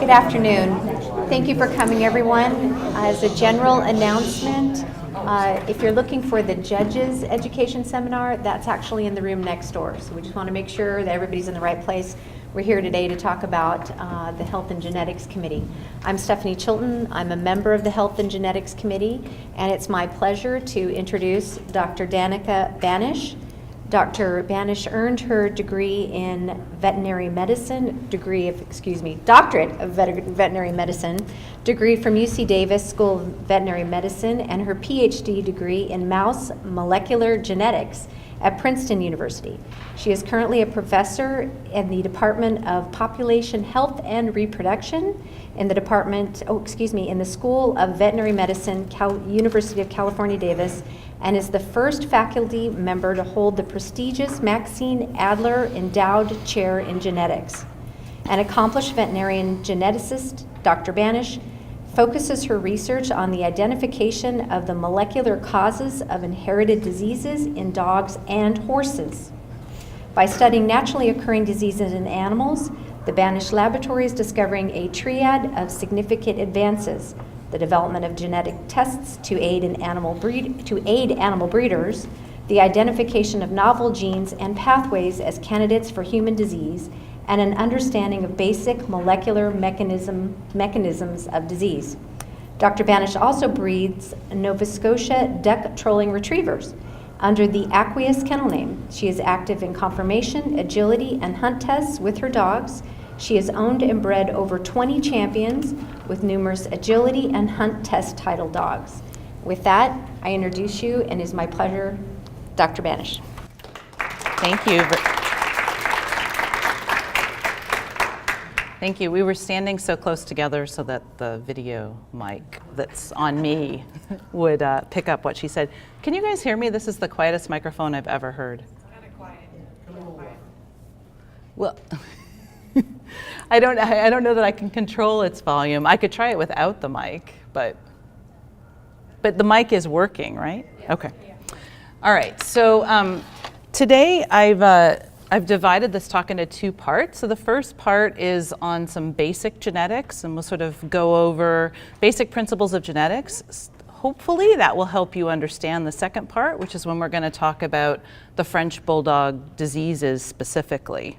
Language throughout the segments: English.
Good afternoon. Thank you for coming, everyone. As a general announcement, if you're looking for the Judges Education Seminar, that's actually in the room next door. So we just want to make sure that everybody's in the right place. We're here today to talk about the Health and Genetics Committee. I'm Stephanie Chilton. I'm a member of the Health and Genetics Committee, and it's my pleasure to introduce Dr. Danica Banish. Dr. Banish earned her degree in veterinary medicine, doctorate of veterinary medicine, degree from UC Davis School of Veterinary Medicine, and her PhD degree in mouse molecular genetics at Princeton University. She is currently a professor in the Department of Population Health and Reproduction in the in the School of Veterinary Medicine, University of California, Davis, and is the first faculty member to hold the prestigious Maxine Adler Endowed Chair in Genetics. An accomplished veterinarian geneticist, Dr. Banish focuses her research on the identification of the molecular causes of inherited diseases in dogs and horses. By studying naturally occurring diseases in animals, the Banish Laboratory is discovering a triad of significant advances: the development of genetic tests to aid animal breeders, the identification of novel genes and pathways as candidates for human disease, and an understanding of basic molecular mechanisms of disease. Dr. Banish also breeds Nova Scotia duck trolling retrievers under the Aqueous kennel name. She is active in conformation, agility, and hunt tests with her dogs. She has owned and bred over 20 champions with numerous agility and hunt test title dogs. With that, I introduce you, and it is my pleasure, Dr. Banish. Thank you. Thank you. We were standing so close together so that the video mic that's on me would pick up what she said. Can you guys hear me? This is the quietest microphone I've ever heard. It's kind of quiet. Well, I don't know that I can control its volume. I could try it without the mic, but the mic is working, right? Yeah. Okay. Yeah. All right. So today I've divided this talk into two parts. So the first part is on some basic genetics, and we'll sort of go over basic principles of genetics. Hopefully that will help you understand the second part, which is when we're going to talk about the French bulldog diseases specifically.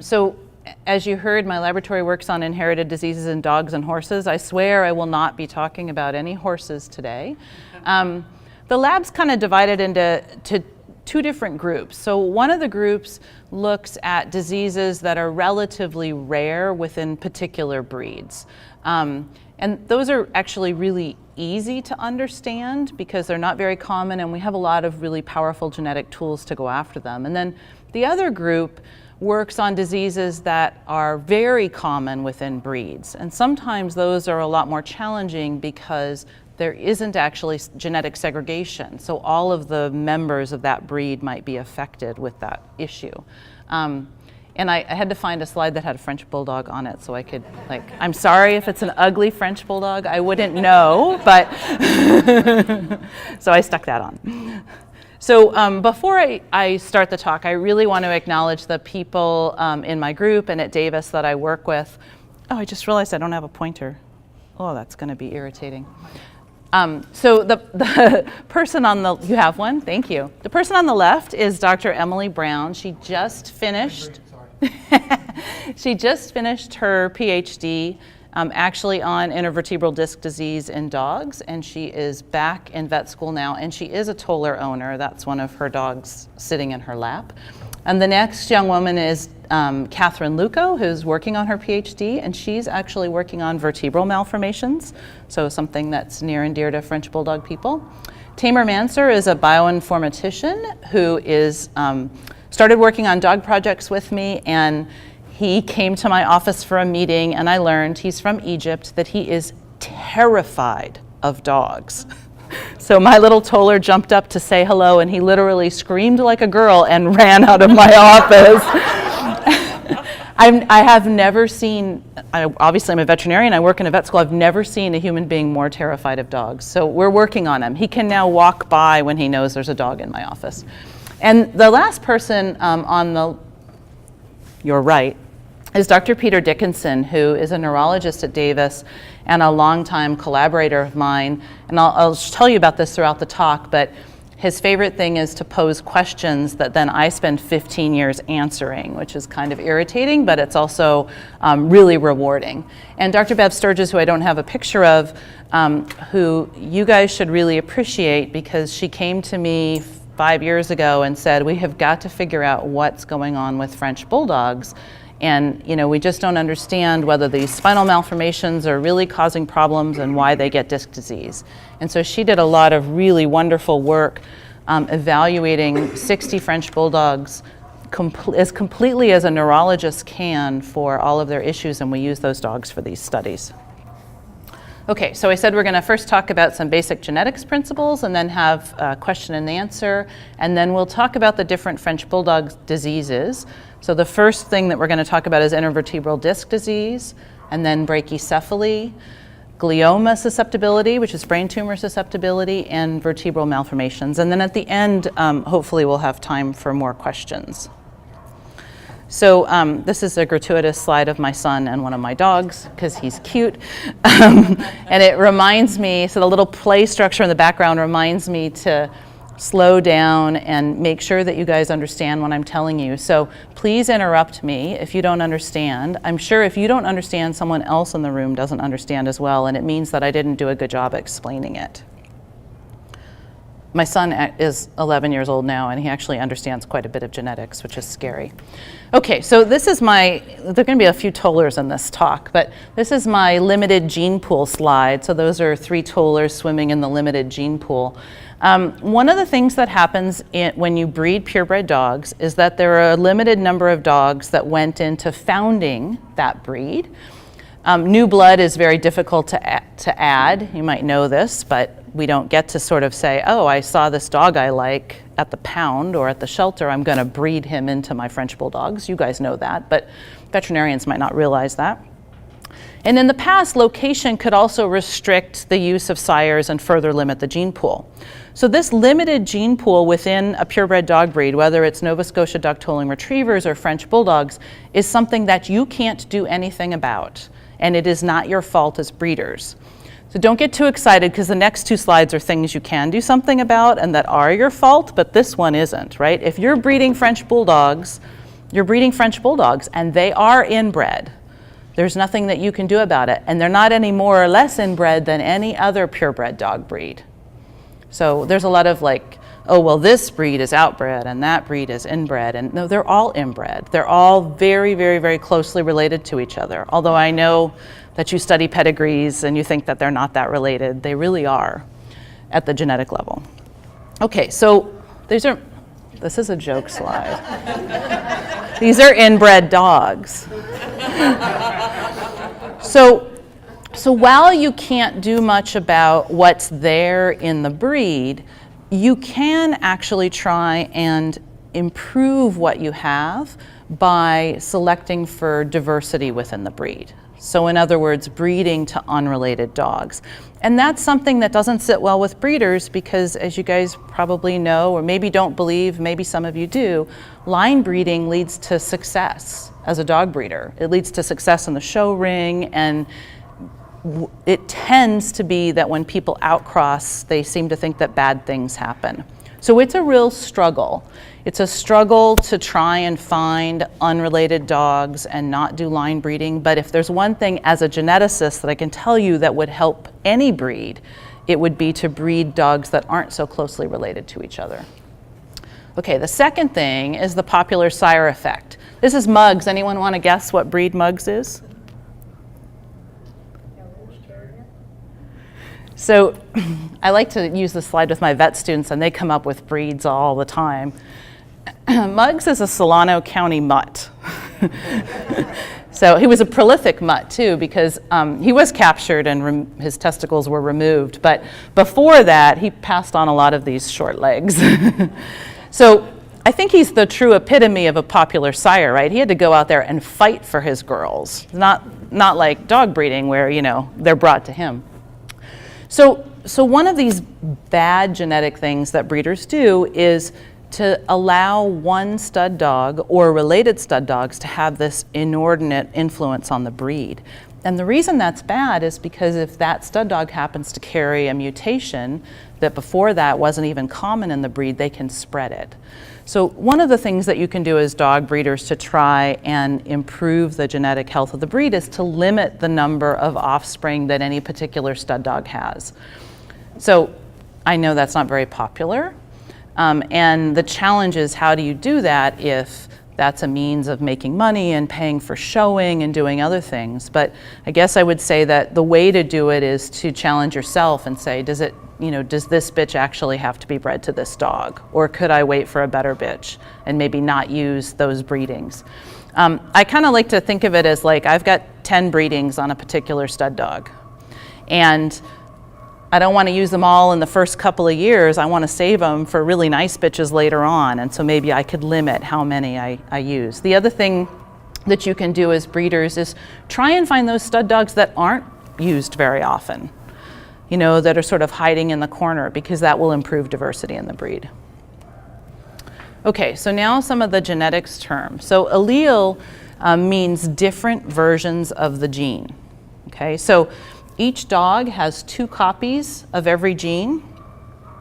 So as you heard, my laboratory works on inherited diseases in dogs and horses. I swear I will not be talking about any horses today. The lab's kind of divided into two different groups. So one of the groups looks at diseases that are relatively rare within particular breeds. And those are actually really easy to understand because they're not very common, and we have a lot of really powerful genetic tools to go after them. And then the other group works on diseases that are very common within breeds. And sometimes those are a lot more challenging because there isn't actually genetic segregation. So all of the members of that breed might be affected with that issue. And I had to find a slide that had a French bulldog on it so I could, I'm sorry if it's an ugly French bulldog, I wouldn't know, but so I stuck that on. So before I start the talk, I really want to acknowledge the people in my group and at Davis that I work with. Oh, I just realized I don't have a pointer. Oh, that's going to be irritating. So the person on the, you have one? Thank you. The person on the left is Dr. Emily Brown. She just finished, she just finished her PhD actually on intervertebral disc disease in dogs, and she is back in vet school now, and she is a Toller owner. That's one of her dogs sitting in her lap. And the next young woman is Catherine Luco, who's working on her PhD, and she's actually working on vertebral malformations, so something that's near and dear to French bulldog people. Tamer Manser is a bioinformatician who is started working on dog projects with me, and he came to my office for a meeting, and I learned he's from Egypt, that he is terrified of dogs. So my little Toller jumped up to say hello, and he literally screamed like a girl and ran out of my office. I have never seen, obviously I'm a veterinarian, I work in a vet school, I've never seen a human being more terrified of dogs. So we're working on him. He can now walk by when he knows there's a dog in my office. And the last person on your right is Dr. Peter Dickinson, who is a neurologist at Davis and a longtime collaborator of mine. And I'll tell you about this throughout the talk, but his favorite thing is to pose questions that then I spend 15 years answering, which is kind of irritating, but it's also really rewarding. And Dr. Bev Sturgis, who I don't have a picture of, who you guys should really appreciate, because she came to me 5 years ago and said, we have got to figure out what's going on with French bulldogs. And we just don't understand whether these spinal malformations are really causing problems and why they get disc disease. And so she did a lot of really wonderful work evaluating 60 French bulldogs as completely as a neurologist can for all of their issues, and we use those dogs for these studies. Okay, so I said we're going to first talk about some basic genetics principles and then have a question and answer, and then we'll talk about the different French bulldog diseases. So the first thing that we're going to talk about is intervertebral disc disease, and then brachycephaly, glioma susceptibility, which is brain tumor susceptibility, and vertebral malformations. And then at the end, hopefully we'll have time for more questions. So this is a gratuitous slide of my son and one of my dogs, because he's cute. And it reminds me, so the little play structure in the background reminds me to slow down and make sure that you guys understand what I'm telling you. So please interrupt me if you don't understand. I'm sure if you don't understand, someone else in the room doesn't understand as well, and it means that I didn't do a good job explaining it. My son is 11 years old now, and he actually understands quite a bit of genetics, which is scary. Okay, so this is there are going to be a few tollers in this talk, but this is my limited gene pool slide. So those are 3 tollers swimming in the limited gene pool. One of the things that happens when you breed purebred dogs is that there are a limited number of dogs that went into founding that breed. New blood is very difficult to add. You might know this, but we don't get to sort of say, oh, I saw this dog I like at the pound or at the shelter, I'm going to breed him into my French bulldogs. You guys know that, but veterinarians might not realize that. And in the past, location could also restrict the use of sires and further limit the gene pool. So this limited gene pool within a purebred dog breed, whether it's Nova Scotia duck-tolling retrievers or French bulldogs, is something that you can't do anything about, and it is not your fault as breeders. So don't get too excited, because the next 2 slides are things you can do something about and that are your fault, but this one isn't, right? If you're breeding French bulldogs, you're breeding French bulldogs, and they are inbred. There's nothing that you can do about it, and they're not any more or less inbred than any other purebred dog breed. So there's a lot of like, oh, well, this breed is outbred and that breed is inbred, and no, they're all inbred. They're all very, very, very closely related to each other. Although I know that you study pedigrees and you think that they're not that related, they really are at the genetic level. Okay, so this is a joke slide. These are inbred dogs. So while you can't do much about what's there in the breed, you can actually try and improve what you have by selecting for diversity within the breed. So in other words, breeding to unrelated dogs. And that's something that doesn't sit well with breeders because, as you guys probably know, or maybe don't believe, maybe some of you do, line breeding leads to success as a dog breeder. It leads to success in the show ring, and it tends to be that when people outcross, they seem to think that bad things happen. So it's a real struggle. It's a struggle to try and find unrelated dogs and not do line breeding. But if there's one thing as a geneticist that I can tell you that would help any breed, it would be to breed dogs that aren't so closely related to each other. Okay, the second thing is the popular sire effect. This is Mugs. Anyone want to guess what breed Mugs is? So I like to use this slide with my vet students, and they come up with breeds all the time. Mugs is a Solano County mutt. So he was a prolific mutt too, because he was captured and his testicles were removed. But before that, he passed on a lot of these short legs. So I think he's the true epitome of a popular sire, right? He had to go out there and fight for his girls, not like dog breeding where, you know, they're brought to him. So one of these bad genetic things that breeders do is to allow one stud dog or related stud dogs to have this inordinate influence on the breed. And the reason that's bad is because if that stud dog happens to carry a mutation that before that wasn't even common in the breed, they can spread it. So one of the things that you can do as dog breeders to try and improve the genetic health of the breed is to limit the number of offspring that any particular stud dog has. So I know that's not very popular. And the challenge is, how do you do that if that's a means of making money and paying for showing and doing other things? But I guess I would say that the way to do it is to challenge yourself and say, does this bitch actually have to be bred to this dog? Or could I wait for a better bitch and maybe not use those breedings? I kind of like to think of it as like, I've got 10 breedings on a particular stud dog. And I don't want to use them all in the first couple of years. I want to save them for really nice bitches later on. And so maybe I could limit how many I use. The other thing that you can do as breeders is try and find those stud dogs that aren't used very often, that are sort of hiding in the corner, because that will improve diversity in the breed. Okay, so now some of the genetics terms. So allele means different versions of the gene. Okay, so each dog has 2 copies of every gene,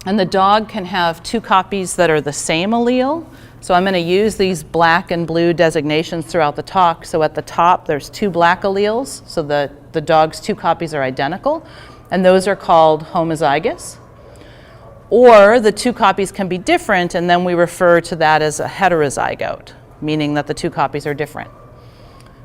and the dog can have 2 copies that are the same allele. So I'm going to use these black and blue designations throughout the talk. So at the top, there's 2 black alleles, so the dog's 2 copies are identical, and those are called homozygous. Or the 2 copies can be different, and then we refer to that as a heterozygote, meaning that the 2 copies are different.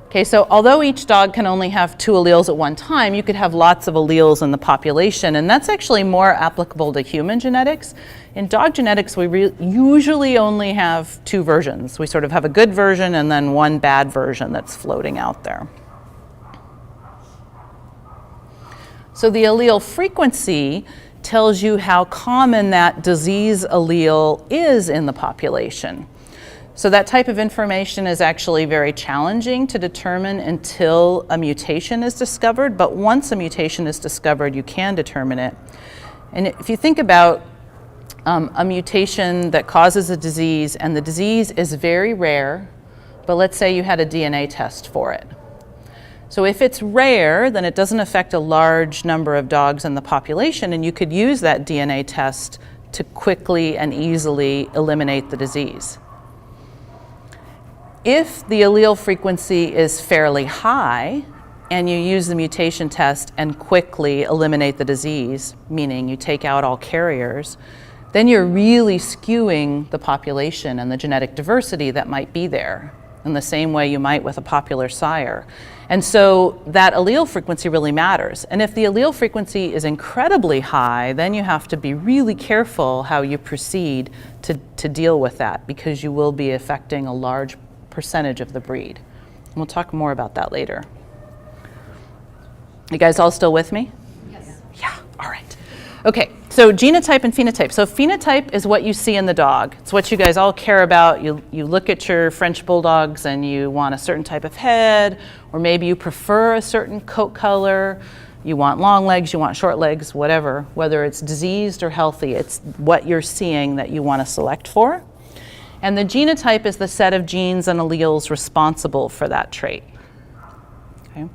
Okay, so although each dog can only have 2 alleles at one time, you could have lots of alleles in the population, and that's actually more applicable to human genetics. In dog genetics, we usually only have 2 versions. We sort of have a good version and then one bad version that's floating out there. So the allele frequency tells you how common that disease allele is in the population. So that type of information is actually very challenging to determine until a mutation is discovered, but once a mutation is discovered, you can determine it. And if you think about a mutation that causes a disease, and the disease is very rare, but let's say you had a DNA test for it. So if it's rare, then it doesn't affect a large number of dogs in the population, and you could use that DNA test to quickly and easily eliminate the disease. If the allele frequency is fairly high and you use the mutation test and quickly eliminate the disease, meaning you take out all carriers, then you're really skewing the population and the genetic diversity that might be there in the same way you might with a popular sire. And so that allele frequency really matters. And if the allele frequency is incredibly high, then you have to be really careful how you proceed to deal with that, because you will be affecting a large percentage of the breed. And we'll talk more about that later. You guys all still with me? Yes. Yeah, all right. Okay, so genotype and phenotype. So phenotype is what you see in the dog. It's what you guys all care about. You look at your French bulldogs and you want a certain type of head, or maybe you prefer a certain coat color. You want long legs, you want short legs, whatever. Whether it's diseased or healthy, it's what you're seeing that you want to select for. And the genotype is the set of genes and alleles responsible for that trait. Okay.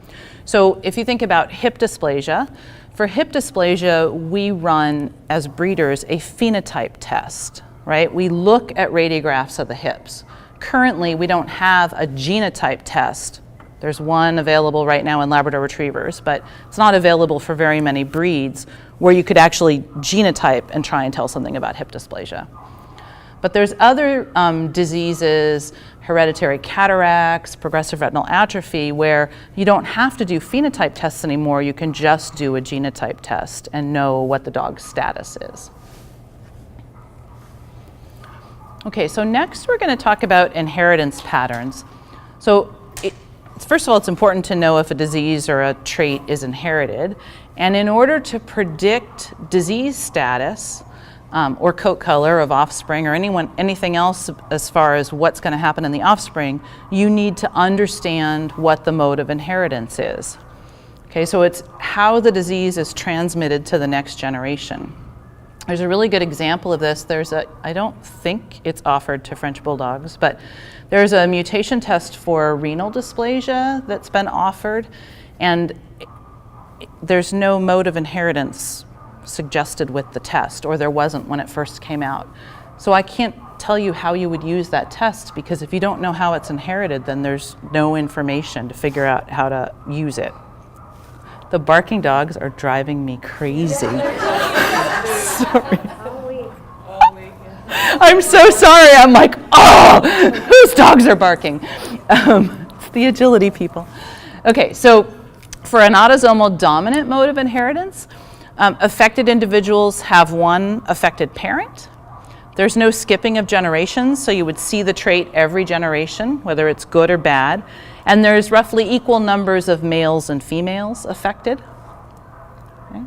So if you think about hip dysplasia, for hip dysplasia, we run, as breeders, a phenotype test, right? We look at radiographs of the hips. Currently, we don't have a genotype test. There's one available right now in Labrador Retrievers, but it's not available for very many breeds where you could actually genotype and try and tell something about hip dysplasia. But there's other diseases, hereditary cataracts, progressive retinal atrophy, where you don't have to do phenotype tests anymore. You can just do a genotype test and know what the dog's status is. Okay, so next we're going to talk about inheritance patterns. So first of all, it's important to know if a disease or a trait is inherited. And in order to predict disease status, or coat color of offspring, or anything else as far as what's going to happen in the offspring, you need to understand what the mode of inheritance is. Okay, so it's how the disease is transmitted to the next generation. There's a really good example of this. I don't think it's offered to French Bulldogs, but there's a mutation test for renal dysplasia that's been offered, and there's no mode of inheritance suggested with the test, or there wasn't when it first came out. So I can't tell you how you would use that test, because if you don't know how it's inherited, then there's no information to figure out how to use it. The barking dogs are driving me crazy. Sorry. I'm so sorry. I'm like, oh, whose dogs are barking? It's the agility people. Okay, so for an autosomal dominant mode of inheritance, affected individuals have one affected parent. There's no skipping of generations, so you would see the trait every generation, whether it's good or bad. And there's roughly equal numbers of males and females affected. Okay.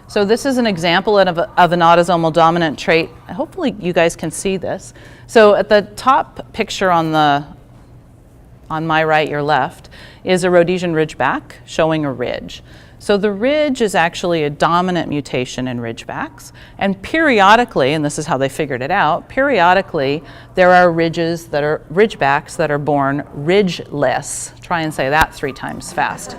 So this is an example of an autosomal dominant trait. Hopefully you guys can see this. So at the top picture on my right, your left, is a Rhodesian ridgeback showing a ridge. So the ridge is actually a dominant mutation in ridgebacks, and periodically, and this is how they figured it out, periodically there are ridgebacks that are born ridgeless. Try and say that 3 times fast.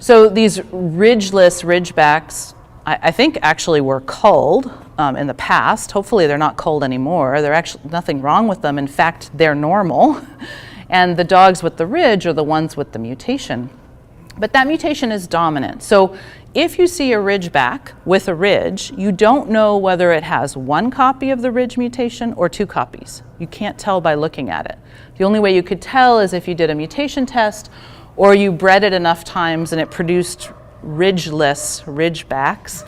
So these ridgeless ridgebacks, I think actually were culled in the past. Hopefully they're not culled anymore. There's actually nothing wrong with them. In fact, they're normal. And the dogs with the ridge are the ones with the mutation. But that mutation is dominant. So if you see a ridgeback with a ridge, you don't know whether it has 1 copy of the ridge mutation or 2 copies. You can't tell by looking at it. The only way you could tell is if you did a mutation test or you bred it enough times and it produced ridgeless ridgebacks.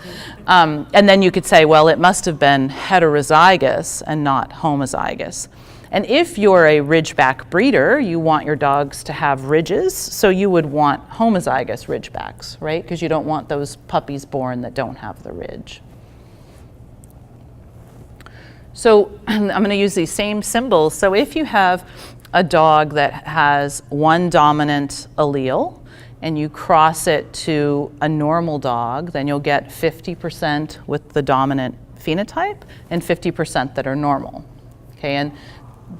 And then you could say, well, it must have been heterozygous and not homozygous. And if you're a ridgeback breeder, you want your dogs to have ridges, so you would want homozygous ridgebacks, right? Because you don't want those puppies born that don't have the ridge. So I'm going to use these same symbols. So if you have a dog that has 1 dominant allele and you cross it to a normal dog, then you'll get 50% with the dominant phenotype and 50% that are normal. Okay, and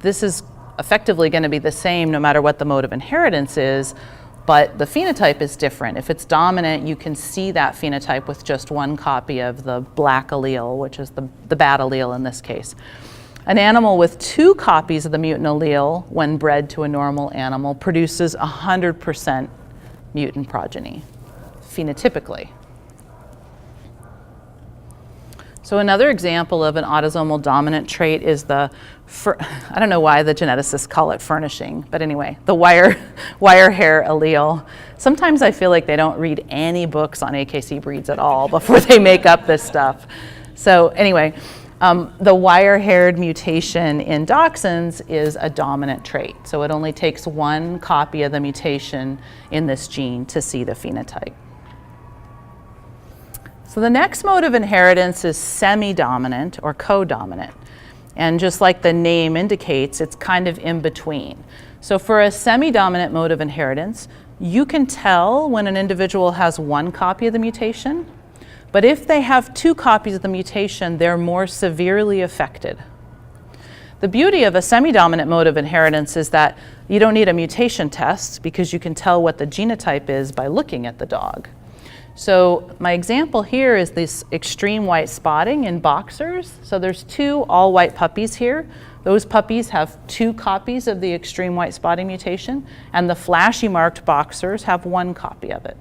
this is effectively going to be the same no matter what the mode of inheritance is, but the phenotype is different. If it's dominant, you can see that phenotype with just 1 copy of the black allele, which is the bad allele in this case. An animal with 2 copies of the mutant allele, when bred to a normal animal, produces 100% mutant progeny, phenotypically. So another example of an autosomal dominant trait is I don't know why the geneticists call it furnishing, but anyway, the wire hair allele. Sometimes I feel like they don't read any books on AKC breeds at all before they make up this stuff. So anyway, the wire-haired mutation in dachshunds is a dominant trait. So it only takes 1 copy of the mutation in this gene to see the phenotype. So the next mode of inheritance is semi-dominant or co-dominant. And just like the name indicates, it's kind of in between. So for a semi-dominant mode of inheritance, you can tell when an individual has 1 copy of the mutation, but if they have 2 copies of the mutation, they're more severely affected. The beauty of a semi-dominant mode of inheritance is that you don't need a mutation test because you can tell what the genotype is by looking at the dog. So my example here is this extreme white spotting in boxers. So there's 2 all-white puppies here. Those puppies have 2 copies of the extreme white spotting mutation, and the flashy marked boxers have 1 copy of it.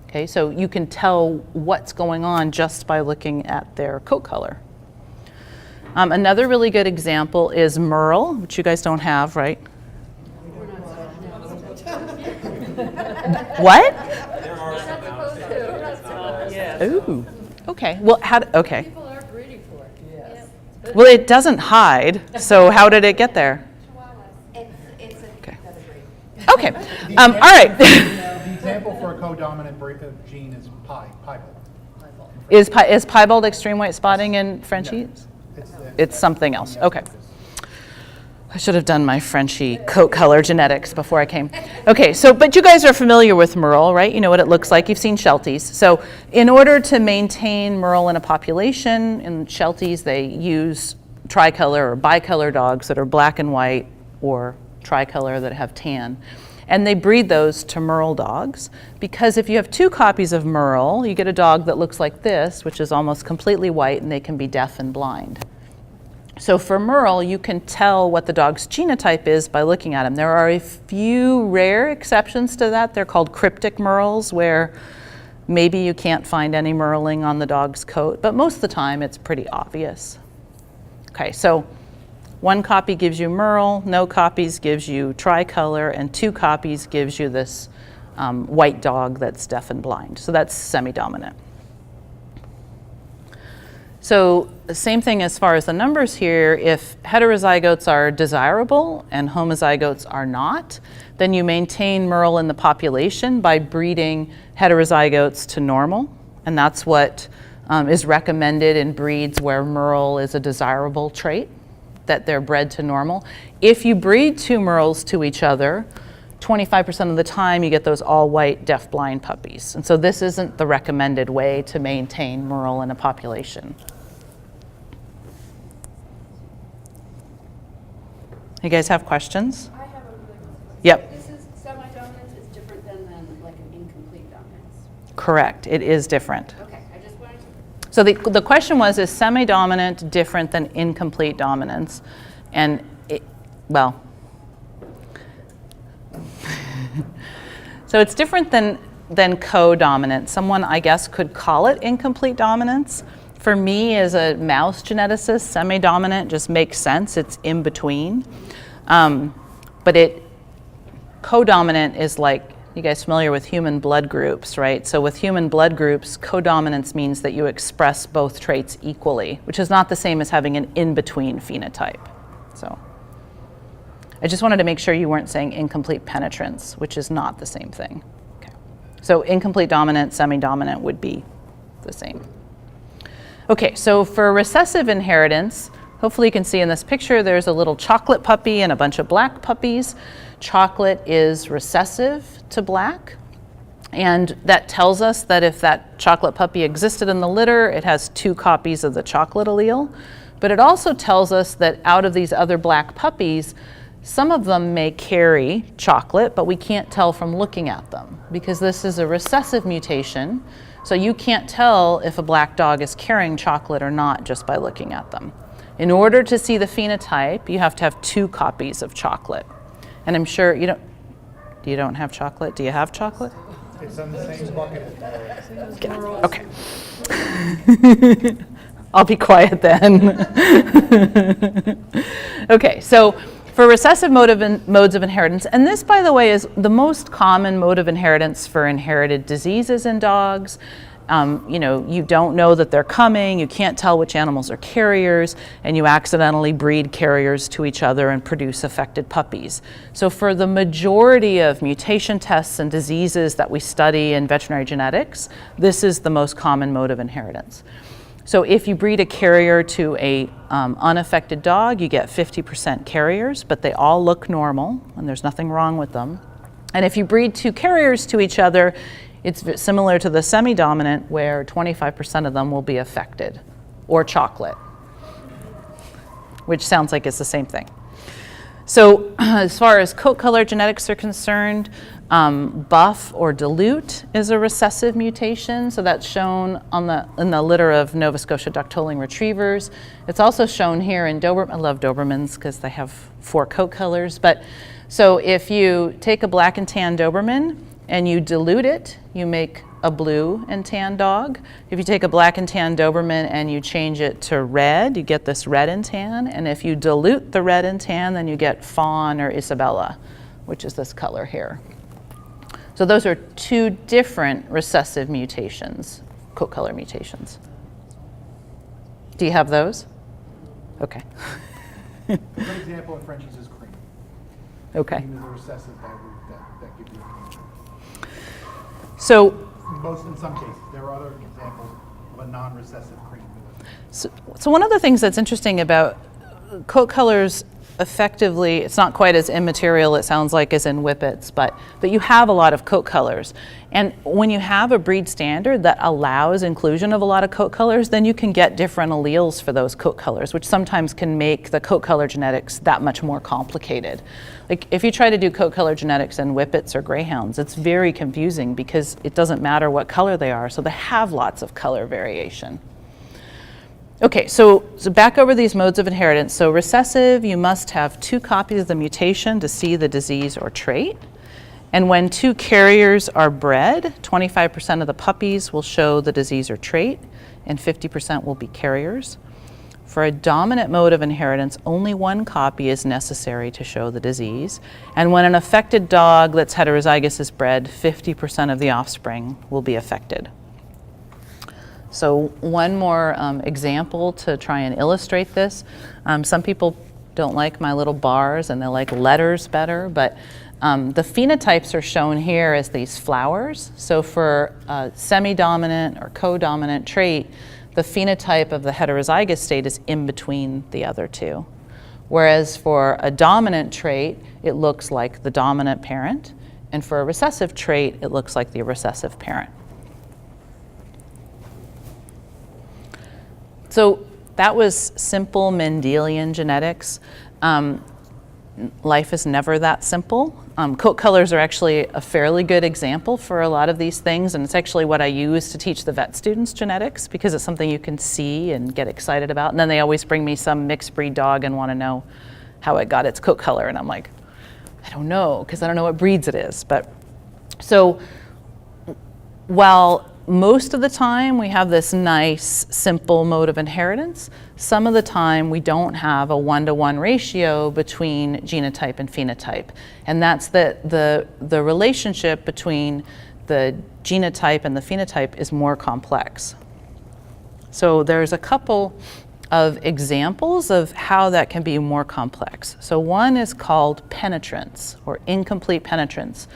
Okay, so you can tell what's going on just by looking at their coat color. Another really good example is Merle, which you guys don't have, right? What? Ooh, okay. Well, okay. People are breeding for it. Yes. Well, it doesn't hide, so how did it get there? It's Okay. another breed. Okay. All right. The example for a co-dominant gene is piebald. Is piebald extreme white spotting in Frenchies? It's something else. Okay. I should have done my Frenchy coat color genetics before I came. Okay, so, but you guys are familiar with Merle, right? You know what it looks like. You've seen Shelties. So in order to maintain Merle in a population, in Shelties, they use tricolor or bicolor dogs that are black and white, or tricolor that have tan. And they breed those to Merle dogs, because if you have 2 copies of Merle, you get a dog that looks like this, which is almost completely white, and they can be deaf and blind. So for Merle, you can tell what the dog's genotype is by looking at him. There are a few rare exceptions to that. They're called cryptic Merles, where maybe you can't find any Merling on the dog's coat, but most of the time it's pretty obvious. Okay, so 1 copy gives you Merle, no copies gives you tricolor, and 2 copies gives you this white dog that's deaf and blind. So that's semi-dominant. So the same thing as far as the numbers here. If heterozygotes are desirable and homozygotes are not, then you maintain Merle in the population by breeding heterozygotes to normal. And that's what is recommended in breeds where Merle is a desirable trait, that they're bred to normal. If you breed 2 Merles to each other, 25% of the time you get those all-white deaf-blind puppies. And so this isn't the recommended way to maintain Merle in a population. You guys have questions? I have a really quick question. Yep. This is semi-dominance is different than like an incomplete dominance. Correct, it is different. Okay, I just wanted to. So the question was, is semi-dominant different than incomplete dominance? And well, so it's different than co-dominant. Someone, I guess, could call it incomplete dominance. For me, as a mouse geneticist, semi-dominant just makes sense. It's in between. But co-dominant is like, you guys familiar with human blood groups, right? So with human blood groups, co-dominance means that you express both traits equally, which is not the same as having an in-between phenotype. So I just wanted to make sure you weren't saying incomplete penetrance, which is not the same thing. Okay. So incomplete dominant, semi-dominant would be the same. Okay, so for recessive inheritance, hopefully you can see in this picture there's a little chocolate puppy and a bunch of black puppies. Chocolate is recessive to black, and that tells us that if that chocolate puppy existed in the litter, it has 2 copies of the chocolate allele. But it also tells us that out of these other black puppies, some of them may carry chocolate, but we can't tell from looking at them because this is a recessive mutation. So you can't tell if a black dog is carrying chocolate or not just by looking at them. In order to see the phenotype, you have to have 2 copies of chocolate. And I'm sure you don't have chocolate? Do you have chocolate? It's in the same bucket. Okay. I'll be quiet then. Okay, so for recessive modes of inheritance, and this, by the way, is the most common mode of inheritance for inherited diseases in dogs. You don't know that they're coming, you can't tell which animals are carriers, and you accidentally breed carriers to each other and produce affected puppies. So for the majority of mutation tests and diseases that we study in veterinary genetics, this is the most common mode of inheritance. So if you breed a carrier to a unaffected dog, you get 50% carriers, but they all look normal and there's nothing wrong with them. And if you breed 2 carriers to each other, it's similar to the semi-dominant where 25% of them will be affected, or chocolate, which sounds like it's the same thing. So as far as coat color genetics are concerned, buff or dilute is a recessive mutation. So that's shown in the litter of Nova Scotia duck-toling retrievers. It's also shown here in Doberman. I love Dobermans because they have 4 coat colors. But so if you take a black and tan Doberman and you dilute it, you make a blue and tan dog. If you take a black and tan Doberman and you change it to red, you get this red and tan. And if you dilute the red and tan, then you get fawn or Isabella, which is this color here. So those are 2 different recessive mutations, coat color mutations. Do you have those? Okay. A good example in Frenchies is cream. Okay. Cream is a recessive dog that gives you a cream. So In some cases, there are other examples of a non-recessive cream. So one of the things that's interesting about coat colors effectively, it's not quite as immaterial, it sounds like, as in whippets, but you have a lot of coat colors. And when you have a breed standard that allows inclusion of a lot of coat colors, then you can get different alleles for those coat colors, which sometimes can make the coat color genetics that much more complicated. Like if you try to do coat color genetics in whippets or greyhounds, it's very confusing because it doesn't matter what color they are, so they have lots of color variation. Okay, so back over these modes of inheritance. So recessive, you must have 2 copies of the mutation to see the disease or trait. And when 2 carriers are bred, 25% of the puppies will show the disease or trait, and 50% will be carriers. For a dominant mode of inheritance, only 1 copy is necessary to show the disease. And when an affected dog that's heterozygous is bred, 50% of the offspring will be affected. So one more example to try and illustrate this. Some people don't like my little bars and they like letters better, but the phenotypes are shown here as these flowers. So for a semi-dominant or co-dominant trait, the phenotype of the heterozygous state is in between the other 2. Whereas for a dominant trait, it looks like the dominant parent, and for a recessive trait, it looks like the recessive parent. So that was simple Mendelian genetics. Life is never that simple. Coat colors are actually a fairly good example for a lot of these things, and it's actually what I use to teach the vet students genetics because it's something you can see and get excited about. And then they always bring me some mixed breed dog and want to know how it got its coat color, and I'm like, I don't know, because I don't know what breeds it is. But so while most of the time we have this nice, simple mode of inheritance, some of the time we don't have a 1-to-1 ratio between genotype and phenotype. And that's the relationship between the genotype and the phenotype is more complex. So there's a couple of examples of how that can be more complex. So one is called penetrance or incomplete penetrance.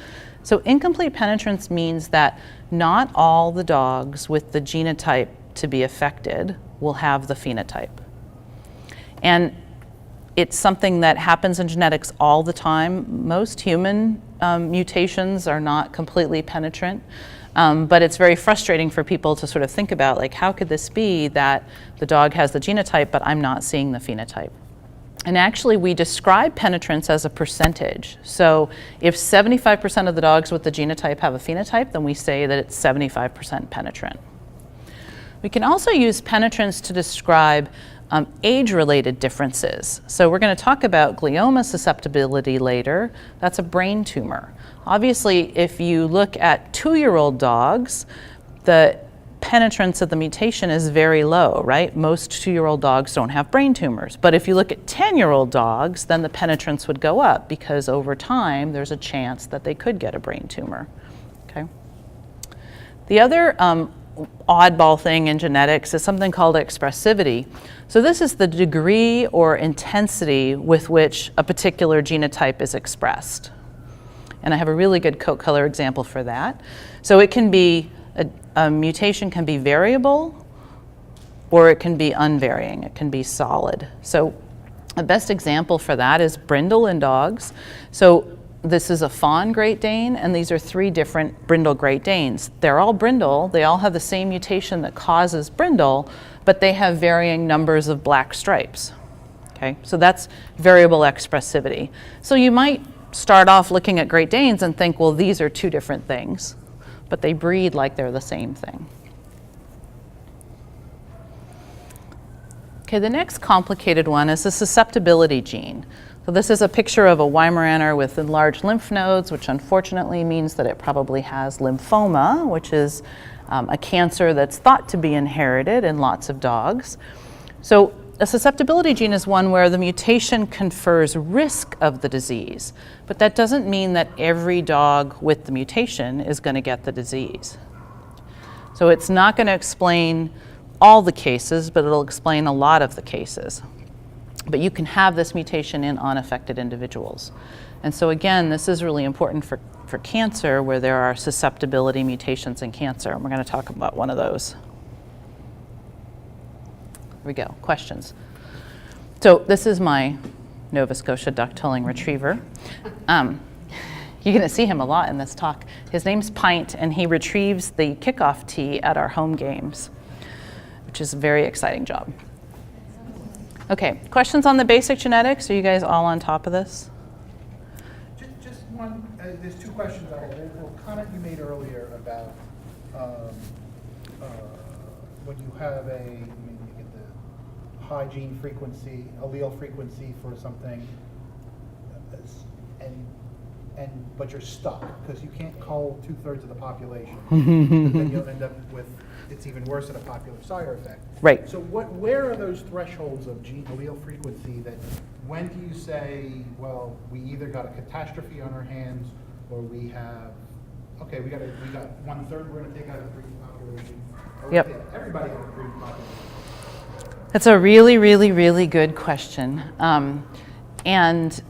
So incomplete penetrance means that not all the dogs with the genotype to be affected will have the phenotype. And it's something that happens in genetics all the time. Most human mutations are not completely penetrant, but it's very frustrating for people to sort of think about, like, how could this be that the dog has the genotype, but I'm not seeing the phenotype? And actually, we describe penetrance as a percentage. So if 75% of the dogs with the genotype have a phenotype, then we say that it's 75% penetrant. We can also use penetrance to describe age-related differences. So we're going to talk about glioma susceptibility later. That's a brain tumor. Obviously, if you look at 2-year-old dogs, the penetrance of the mutation is very low, right? Most 2-year-old dogs don't have brain tumors. But if you look at 10-year-old dogs, then the penetrance would go up because over time there's a chance that they could get a brain tumor. Okay. The other oddball thing in genetics is something called expressivity. So this is the degree or intensity with which a particular genotype is expressed. And I have a really good coat color example for that. So it can be a mutation can be variable or it can be unvarying. It can be solid. So the best example for that is brindle in dogs. So this is a fawn Great Dane, and these are 3 different brindle Great Danes. They're all brindle. They all have the same mutation that causes brindle, but they have varying numbers of black stripes. Okay, so that's variable expressivity. So you might start off looking at Great Danes and think, well, these are 2 different things, but they breed like they're the same thing. Okay, the next complicated one is the susceptibility gene. So this is a picture of a Weimaraner with enlarged lymph nodes, which unfortunately means that it probably has lymphoma, which is a cancer that's thought to be inherited in lots of dogs. So a susceptibility gene is one where the mutation confers risk of the disease, but that doesn't mean that every dog with the mutation is going to get the disease. So it's not going to explain all the cases, but it'll explain a lot of the cases. But you can have this mutation in unaffected individuals. And so again, this is really important for cancer, where there are susceptibility mutations in cancer. And we're going to talk about one of those. Here we go, questions. So this is my Nova Scotia duck-tilling retriever. You're going to see him a lot in this talk. His name's Pint, and he retrieves the kickoff tee at our home games, which is a very exciting job. Okay, questions on the basic genetics? Are you guys all on top of this? Just one, there's two questions. Well, comment you made earlier about when you have you get the high gene frequency, allele frequency for something, but you're stuck because you can't cull 2/3 of the population. Then you'll end up with, it's even worse than a popular sire effect. Right. So where are those thresholds of gene allele frequency that, when do you say, well, we either got a catastrophe on our hands or we have, okay, we got 1/3 we're going to take out of the breeding population. Or Yep. yeah, everybody out of the breeding population. That's a really, really, really good question. And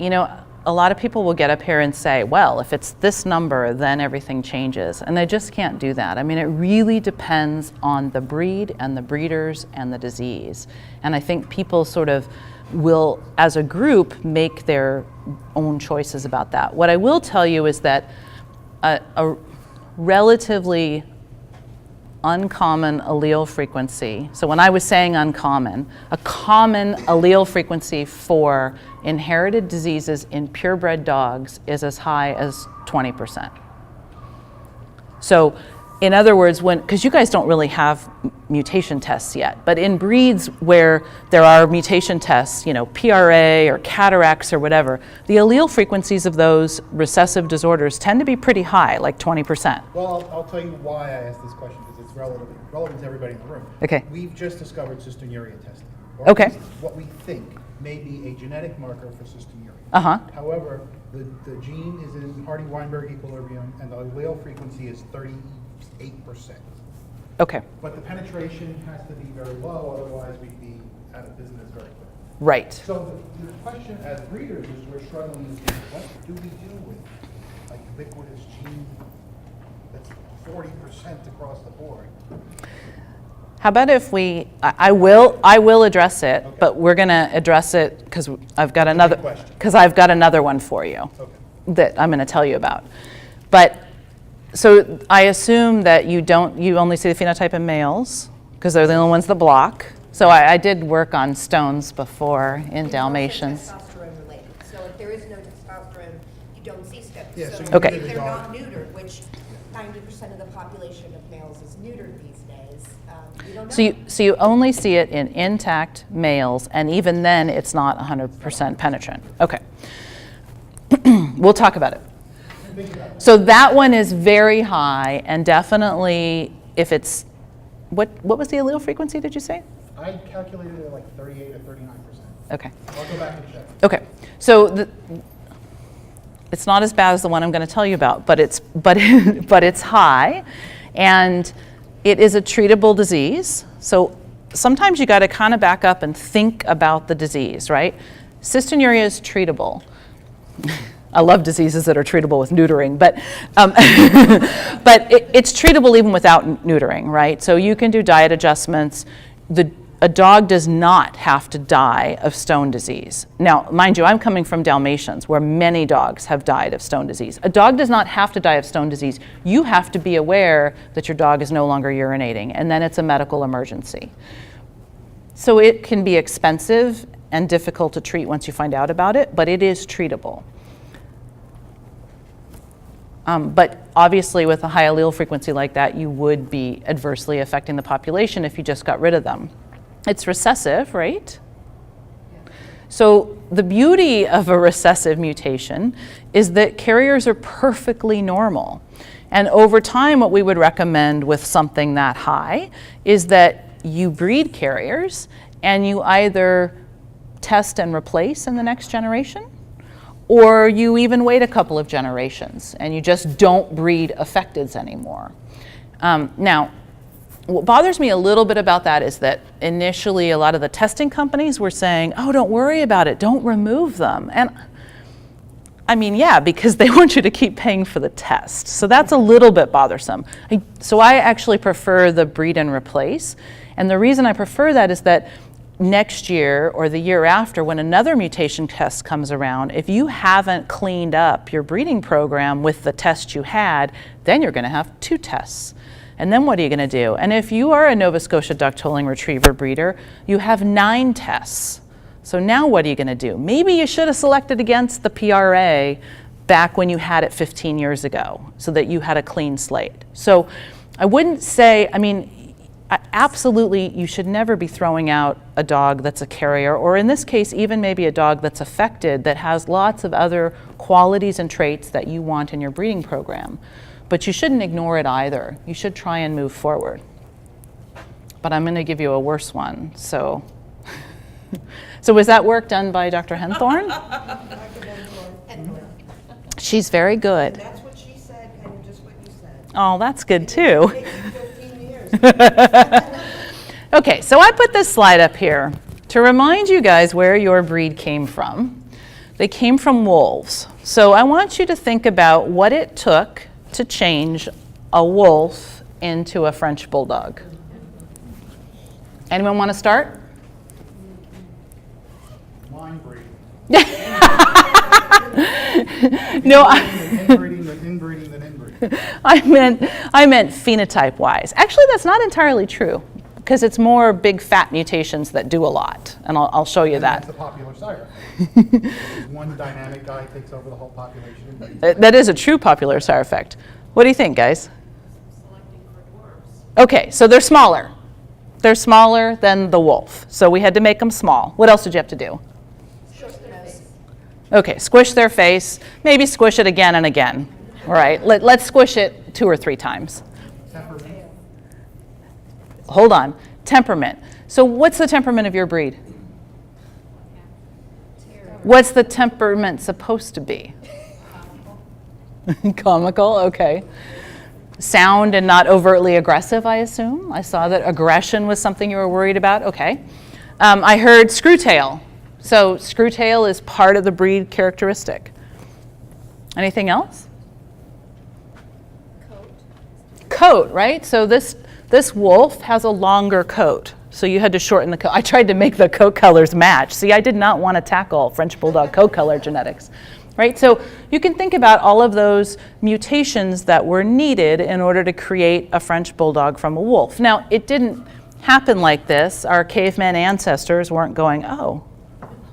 you know, a lot of people will get up here and say, well, if it's this number, then everything changes. And they just can't do that. I mean, it really depends on the breed and the breeders and the disease. And I think people sort of will, as a group, make their own choices about that. What I will tell you is that a relatively uncommon allele frequency. So when I was saying uncommon, a common allele frequency for inherited diseases in purebred dogs is as high as 20%. So in other words, because you guys don't really have mutation tests yet, but in breeds where there are mutation tests, you know, PRA or cataracts or whatever, the allele frequencies of those recessive disorders tend to be pretty high, like 20%. Well, I'll tell you why I asked this question, because it's relevant to everybody in the room. Okay. We've just discovered cystinuria testing. Okay. Or what we think may be a genetic marker for cystinuria. Uh-huh. However, the gene is in Hardy-Weinberg equilibrium, and the allele frequency is 38%. Okay. But the penetration has to be very low, otherwise we'd be out of business very quickly. Right. So the question as breeders is we're struggling with what do we do with a ubiquitous gene that's 40% across the board? How about if I will address it, Okay. but we're going to address it because I've got question. another one for you Okay. that I'm going to tell you about. But so I assume that you only see the phenotype in males because they're the only ones that block. So I did work on stones before in Dalmatians. It's also testosterone related. So if there is no testosterone, you don't see stones. Yeah, so you Okay. If they're not neutered, which 90% of the population of males is neutered these days, you don't know. So you only see it in intact males, and even then it's not 100% penetrant. Okay. We'll talk about it. So that one is very high, and definitely if it's, what was the allele frequency, did you say? I calculated it like 38 or 39%. Okay. I'll go back and check. Okay. So it's not as bad as the one I'm going to tell you about, but it's high, and it is a treatable disease. So sometimes you got to kind of back up and think about the disease, right? Cystinuria is treatable. I love diseases that are treatable with neutering, but it's treatable even without neutering, right? So you can do diet adjustments. A dog does not have to die of stone disease. Now, mind you, I'm coming from Dalmatians, where many dogs have died of stone disease. A dog does not have to die of stone disease. You have to be aware that your dog is no longer urinating, and then it's a medical emergency. So it can be expensive and difficult to treat once you find out about it, but it is treatable. But obviously with a high allele frequency like that, you would be adversely affecting the population if you just got rid of them. It's recessive, right? Yeah. So the beauty of a recessive mutation is that carriers are perfectly normal. And over time, what we would recommend with something that high is that you breed carriers and you either test and replace in the next generation, or you even wait a couple of generations and you just don't breed affecteds anymore. Now, what bothers me a little bit about that is that initially a lot of the testing companies were saying, oh, don't worry about it, don't remove them. And I mean, yeah, because they want you to keep paying for the test. So that's a little bit bothersome. So I actually prefer the breed and replace. And the reason I prefer that is that next year or the year after, when another mutation test comes around, if you haven't cleaned up your breeding program with the test you had, then you're going to have 2 tests. And then what are you going to do? And if you are a Nova Scotia duck-tolling retriever breeder, you have 9 tests. So now what are you going to do? Maybe you should have selected against the PRA back when you had it 15 years ago so that you had a clean slate. So I wouldn't say, I mean, absolutely, you should never be throwing out a dog that's a carrier, or in this case, even maybe a dog that's affected that has lots of other qualities and traits that you want in your breeding program. But you shouldn't ignore it either. You should try and move forward. But I'm going to give you a worse one. So, so was that work done by Dr. Henthorn? She's very good. That's what she said, kind of just what you said. Oh, that's good too. It takes you 15 years. Okay, so I put this slide up here to remind you guys where your breed came from. They came from wolves. So I want you to think about what it took to change a wolf into a French bulldog. Anyone want to start? Line breeding. No, Inbreeding, then inbreeding, then inbreeding. I meant phenotype-wise. Actually, that's not entirely true, because it's more big fat mutations that do a lot, and I'll show you And that's that. the popular sire. Because one dynamic guy takes over the whole population. And breeds. That is a true popular sire effect. What do you think, guys? Okay, so they're smaller. They're smaller than the wolf, so we had to make them small. What else did you have to do? Okay, squish their face, maybe squish it again and again. All right, let's squish it 2 or 3 times. Temperament. Hold on, temperament. So what's the temperament of your breed? What's the temperament supposed to be? Comical, okay. Sound and not overtly aggressive, I assume. I saw that aggression was something you were worried about, okay. I heard screwtail. So screwtail is part of the breed characteristic. Anything else? Coat, right? So this wolf has a longer coat. So you had to shorten the coat. I tried to make the coat colors match. See, I did not want to tackle French Bulldog coat color genetics, right? So you can think about all of those mutations that were needed in order to create a French Bulldog from a wolf. Now, it didn't happen like this. Our caveman ancestors weren't going, oh,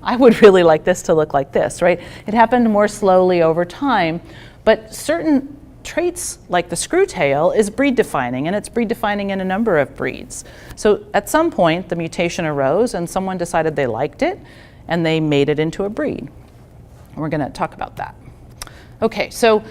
I would really like this to look like this, right? It happened more slowly over time, but certain traits like the screwtail is breed defining, and it's breed defining in a number of breeds. So at some point, the mutation arose and someone decided they liked it and they made it into a breed. And we're gonna talk about that. Okay, so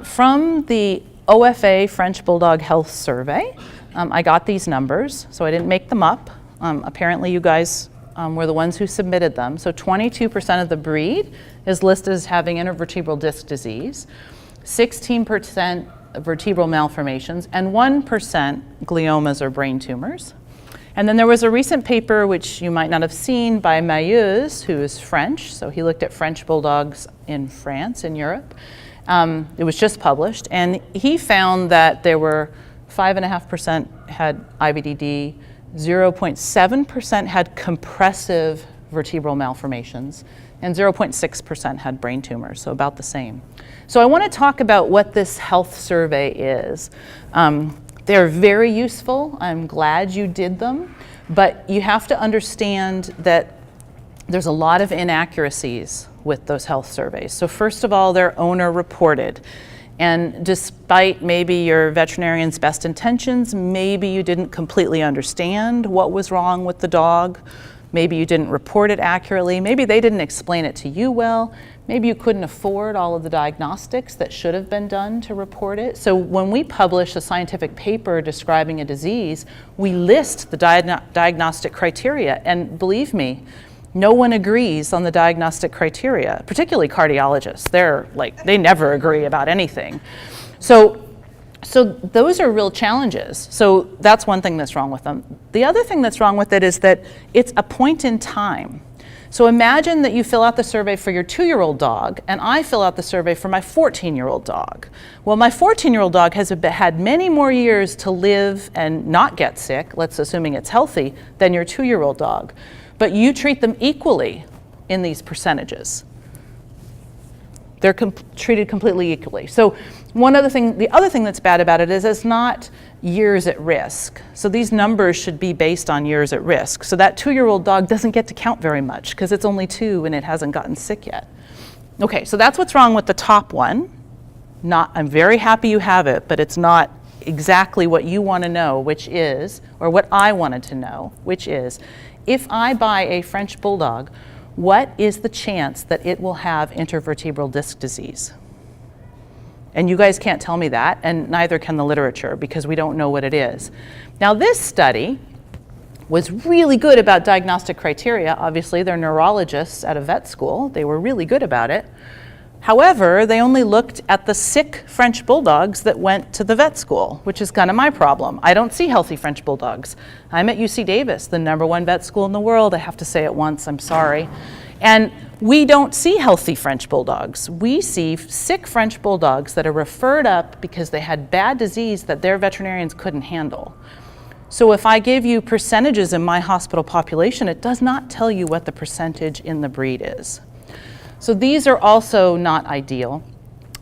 from the OFA French Bulldog Health Survey, I got these numbers, so I didn't make them up. Apparently you guys were the ones who submitted them. So 22% of the breed is listed as having intervertebral disc disease, 16% vertebral malformations, and 1% gliomas or brain tumors. And then there was a recent paper, which you might not have seen, by Mailleuse, who is French. So he looked at French bulldogs in France, in Europe. It was just published, and he found that there were 5.5% had IBDD, 0.7% had compressive vertebral malformations, and 0.6% had brain tumors, so about the same. So I want to talk about what this health survey is. They're very useful. I'm glad you did them, but you have to understand that there's a lot of inaccuracies with those health surveys. So first of all, they're owner reported. And despite maybe your veterinarian's best intentions, maybe you didn't completely understand what was wrong with the dog. Maybe you didn't report it accurately. Maybe they didn't explain it to you well. Maybe you couldn't afford all of the diagnostics that should have been done to report it. So when we publish a scientific paper describing a disease, we list the diagnostic criteria. And believe me, no one agrees on the diagnostic criteria, particularly cardiologists. They never agree about anything. So those are real challenges. So that's one thing that's wrong with them. The other thing that's wrong with it is that it's a point in time. So imagine that you fill out the survey for your 2-year-old dog, and I fill out the survey for my 14-year-old dog. Well, my 14-year-old dog has had many more years to live and not get sick, let's assuming it's healthy, than your 2-year-old dog. But you treat them equally in these percentages. They're treated completely equally. So the other thing that's bad about it is it's not years at risk. So these numbers should be based on years at risk. So that 2-year-old dog doesn't get to count very much because it's only 2 and it hasn't gotten sick yet. Okay, so that's what's wrong with the top one. I'm very happy you have it, but it's not exactly what you want to know, which is, or what I wanted to know, which is, if I buy a French Bulldog, what is the chance that it will have intervertebral disc disease? And you guys can't tell me that, and neither can the literature, because we don't know what it is. Now, this study was really good about diagnostic criteria. Obviously, they're neurologists at a vet school. They were really good about it. However, they only looked at the sick French Bulldogs that went to the vet school, which is kind of my problem. I don't see healthy French Bulldogs. I'm at UC Davis, the #1 vet school in the world. I have to say it once, I'm sorry. And we don't see healthy French Bulldogs. We see sick French Bulldogs that are referred up because they had bad disease that their veterinarians couldn't handle. So if I give you percentages in my hospital population, it does not tell you what the percentage in the breed is. So these are also not ideal.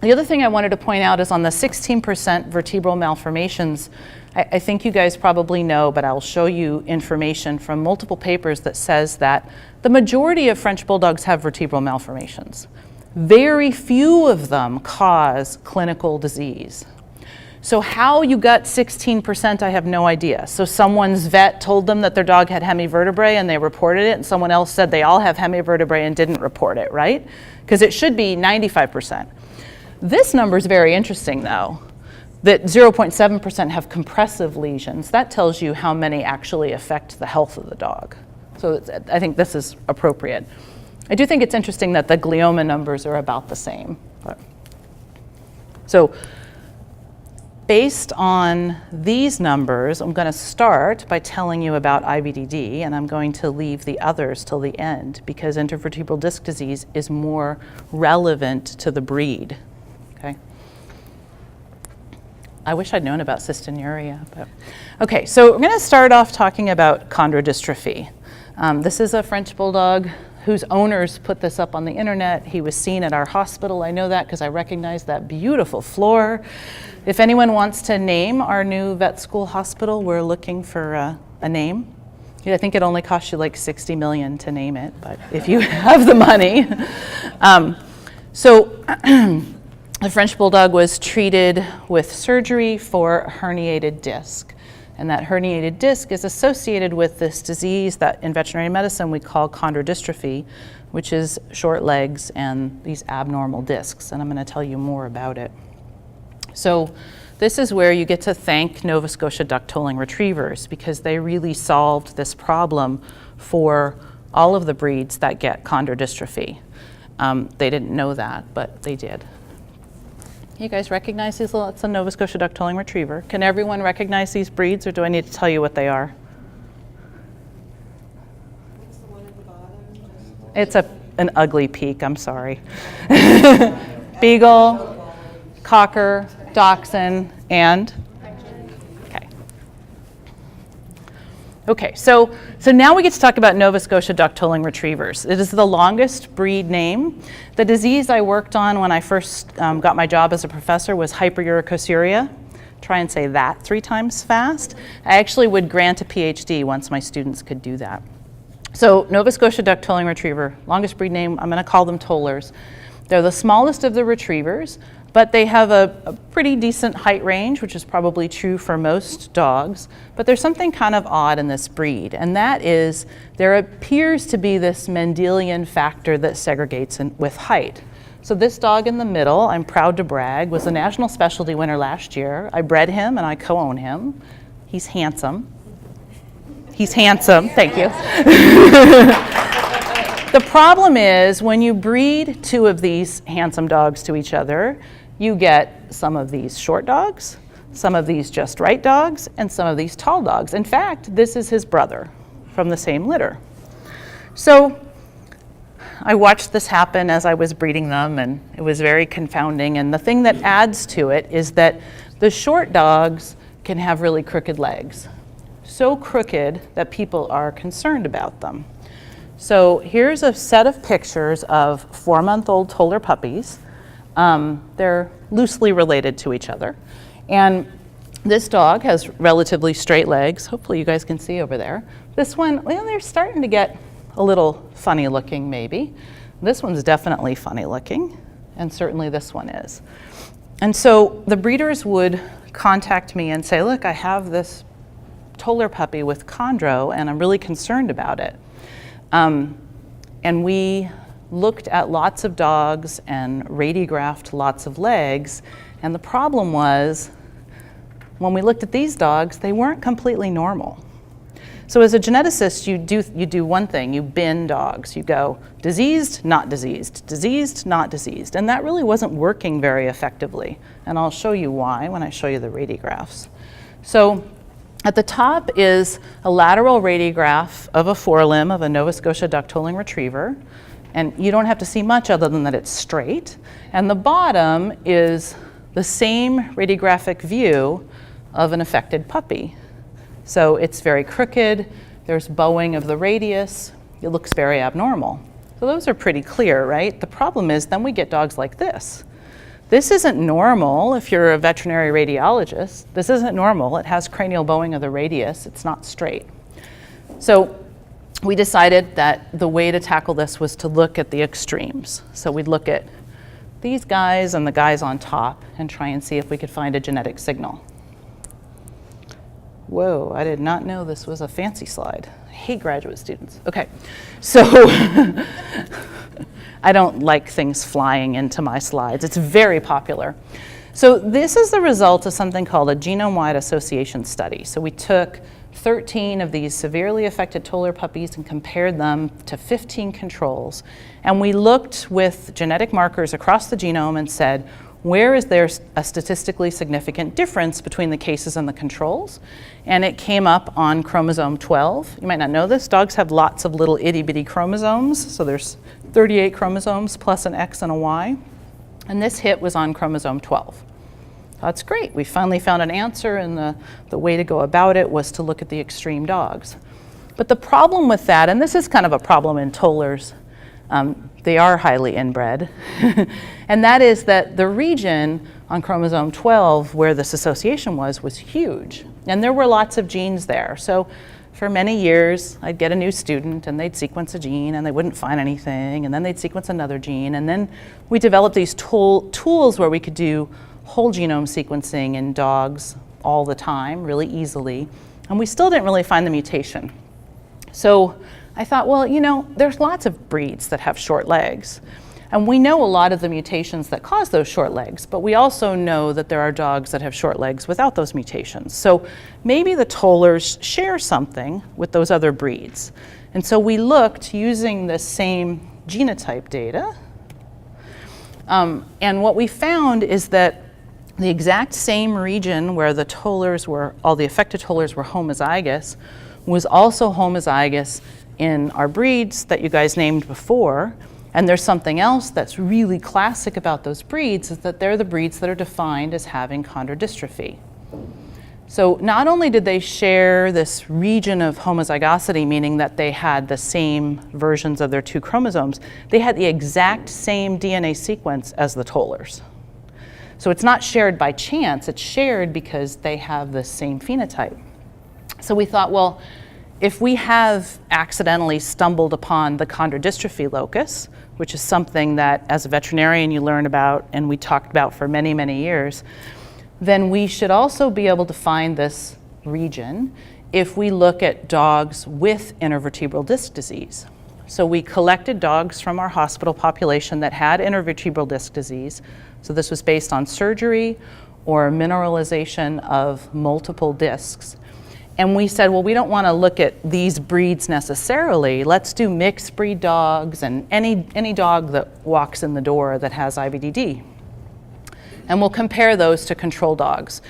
The other thing I wanted to point out is on the 16% vertebral malformations, I think you guys probably know, but I'll show you information from multiple papers that says that the majority of French Bulldogs have vertebral malformations. Very few of them cause clinical disease. So how you got 16%, I have no idea. So someone's vet told them that their dog had hemivertebrae and they reported it, and someone else said they all have hemivertebrae and didn't report it, right? Because it should be 95%. This number is very interesting though, that 0.7% have compressive lesions. That tells you how many actually affect the health of the dog. So I think this is appropriate. I do think it's interesting that the glioma numbers are about the same. So based on these numbers, I'm going to start by telling you about IBDD, and I'm going to leave the others till the end because intervertebral disc disease is more relevant to the breed. Okay. I wish I'd known about cystinuria, but okay. So we're going to start off talking about chondrodystrophy. This is a French Bulldog whose owners put this up on the internet. He was seen at our hospital. I know that because I recognize that beautiful floor. If anyone wants to name our new vet school hospital, we're looking for a name. I think it only costs you like $60 million to name it, but if you have the money. The French Bulldog was treated with surgery for a herniated disc. And that herniated disc is associated with this disease that in veterinary medicine we call chondrodystrophy, which is short legs and these abnormal discs. And I'm going to tell you more about it. So this is where you get to thank Nova Scotia duck-tolling retrievers because they really solved this problem for all of the breeds that get chondrodystrophy. They didn't know that, but they did. You guys recognize these? It's a Nova Scotia duck-tolling retriever. Can everyone recognize these breeds, or do I need to tell you what they are? What's the one at the bottom? It's an ugly peak, I'm sorry. Beagle, Cocker, Dachshund, and? Okay, so now we get to talk about Nova Scotia duck-tolling retrievers. It is the longest breed name. The disease I worked on when I first got my job as a professor was hyperuricosuriasia. Try and say that 3 times fast. I actually would grant a PhD once my students could do that. So Nova Scotia duck-tolling retriever, longest breed name, I'm going to call them tollers. They're the smallest of the retrievers, but they have a pretty decent height range, which is probably true for most dogs. But there's something kind of odd in this breed, and that is there appears to be this Mendelian factor that segregates with height. So this dog in the middle, I'm proud to brag, was a national specialty winner last year. I bred him and I co-own him. He's handsome. He's handsome, thank you. The problem is when you breed 2 of these handsome dogs to each other, you get some of these short dogs, some of these just right dogs, and some of these tall dogs. In fact, this is his brother from the same litter. So I watched this happen as I was breeding them, and it was very confounding. And the thing that adds to it is that the short dogs can have really crooked legs. So crooked that people are concerned about them. So here's a set of pictures of 4-month-old Toller puppies. They're loosely related to each other. And this dog has relatively straight legs. Hopefully you guys can see over there. This one, well, they're starting to get a little funny looking maybe. This one's definitely funny looking, and certainly this one is. And so the breeders would contact me and say, look, I have this Toller puppy with chondro and I'm really concerned about it. And we looked at lots of dogs and radiographed lots of legs, and the problem was when we looked at these dogs, they weren't completely normal. So as a geneticist, you do one thing, you bin dogs. You go diseased, not diseased, diseased, not diseased. And that really wasn't working very effectively. And I'll show you why when I show you the radiographs. So at the top is a lateral radiograph of a forelimb of a Nova Scotia duck-tolling retriever. And you don't have to see much other than that it's straight. And the bottom is the same radiographic view of an affected puppy. So it's very crooked, there's bowing of the radius, it looks very abnormal. So those are pretty clear, right? The problem is then we get dogs like this. This isn't normal if you're a veterinary radiologist. This isn't normal. It has cranial bowing of the radius. It's not straight. So we decided that the way to tackle this was to look at the extremes. So we'd look at these guys and the guys on top and try and see if we could find a genetic signal. Whoa, I did not know this was a fancy slide. I hate graduate students. Okay, so I don't like things flying into my slides. It's very popular. So this is the result of something called a genome-wide association study. So we took 13 of these severely affected Toller puppies and compared them to 15 controls. And we looked with genetic markers across the genome and said, where is there a statistically significant difference between the cases and the controls? And it came up on chromosome 12. You might not know this. Dogs have lots of little itty-bitty chromosomes. So there's 38 chromosomes plus an X and a Y. And this hit was on chromosome 12. That's great. We finally found an answer, and the way to go about it was to look at the extreme dogs. But the problem with that, and this is kind of a problem in Tollers, they are highly inbred, and that is that the region on chromosome 12 where this association was huge, and there were lots of genes there. So for many years, I'd get a new student and they'd sequence a gene and they wouldn't find anything, and then they'd sequence another gene, and then we developed these tools where we could do whole genome sequencing in dogs all the time, really easily, and we still didn't really find the mutation. So I thought, well, you know, there's lots of breeds that have short legs. And we know a lot of the mutations that cause those short legs, but we also know that there are dogs that have short legs without those mutations. So maybe the Tollers share something with those other breeds. And so we looked using the same genotype data. And what we found is that the exact same region where the Tollers were, all the affected Tollers were homozygous, was also homozygous in our breeds that you guys named before. And there's something else that's really classic about those breeds, is that they're the breeds that are defined as having chondrodystrophy. So not only did they share this region of homozygosity, meaning that they had the same versions of their two chromosomes, they had the exact same DNA sequence as the Tollers. So it's not shared by chance, it's shared because they have the same phenotype. So we thought, well, if we have accidentally stumbled upon the chondrodystrophy locus, which is something that as a veterinarian you learn about and we talked about for many, many years, then we should also be able to find this region if we look at dogs with intervertebral disc disease. So we collected dogs from our hospital population that had intervertebral disc disease. So this was based on surgery or mineralization of multiple discs. And we said, well, we don't want to look at these breeds necessarily. Let's do mixed breed dogs and any dog that walks in the door that has IVDD. And we'll compare those to control dogs.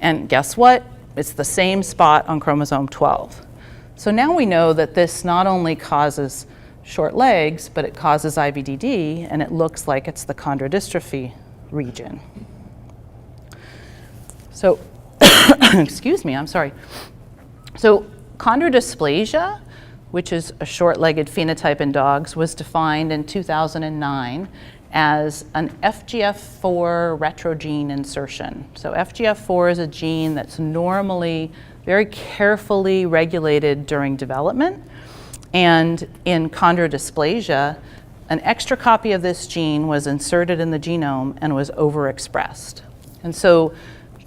And guess what? It's the same spot on chromosome 12. So now we know that this not only causes short legs, but it causes IBDD, and it looks like it's the chondrodystrophy region. So, excuse me, I'm sorry. So chondrodysplasia, which is a short-legged phenotype in dogs, was defined in 2009 as an FGF4 retrogene insertion. So FGF4 is a gene that's normally very carefully regulated during development. And in chondrodysplasia, an extra copy of this gene was inserted in the genome and was overexpressed. And so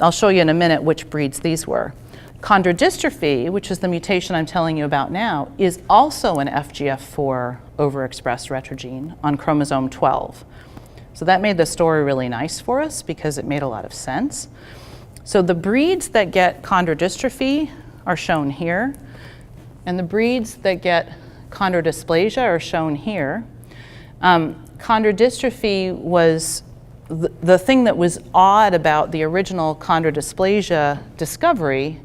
I'll show you in a minute which breeds these were. Chondrodystrophy, which is the mutation I'm telling you about now, is also an FGF4 overexpressed retrogene on chromosome 12. So that made the story really nice for us because it made a lot of sense. So the breeds that get chondrodystrophy are shown here, and the breeds that get chondrodysplasia are shown here. Chondrodystrophy was the thing that was odd about the original chondrodysplasia discovery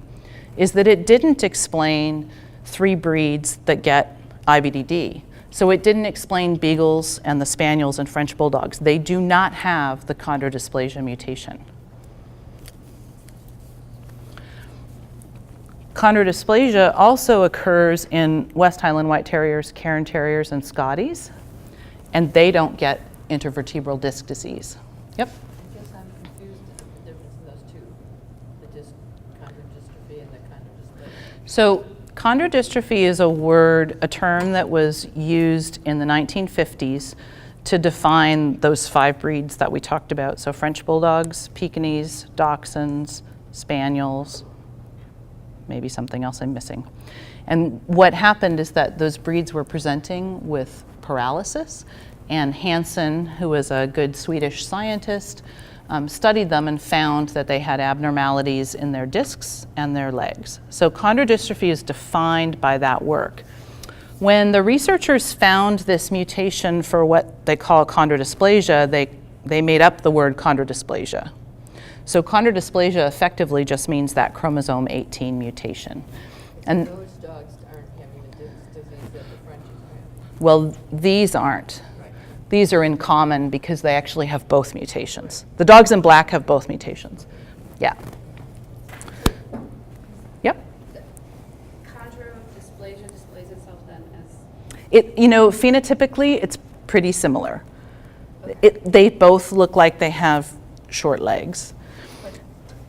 is that it didn't explain 3 breeds that get IBDD. So it didn't explain beagles and the spaniels and French bulldogs. They do not have the chondrodysplasia mutation. Chondrodysplasia also occurs in West Highland White Terriers, Cairn Terriers, and Scotties, and they don't get intervertebral disc disease. Yep. I guess I'm confused at the difference in those two, the chondrodystrophy and the chondrodysplasia. So chondrodystrophy is a term that was used in the 1950s to define those 5 breeds that we talked about. So French bulldogs, Pekingese, dachshunds, spaniels, maybe something else I'm missing. And what happened is that those breeds were presenting with paralysis, and Hansen, who was a good Swedish scientist, studied them and found that they had abnormalities in their discs and their legs. So chondrodystrophy is defined by that work. When the researchers found this mutation for what they call chondrodysplasia, they made up the word chondrodysplasia. So chondrodysplasia effectively just means that chromosome 18 mutation. And Those dogs aren't having the disc disease that the Frenchies have. well, these aren't. These are in common because they actually have both mutations. The dogs in black have both mutations. Yeah. Yep. Chondrodysplasia displays itself then as Phenotypically, it's pretty similar. They both look like they have short legs.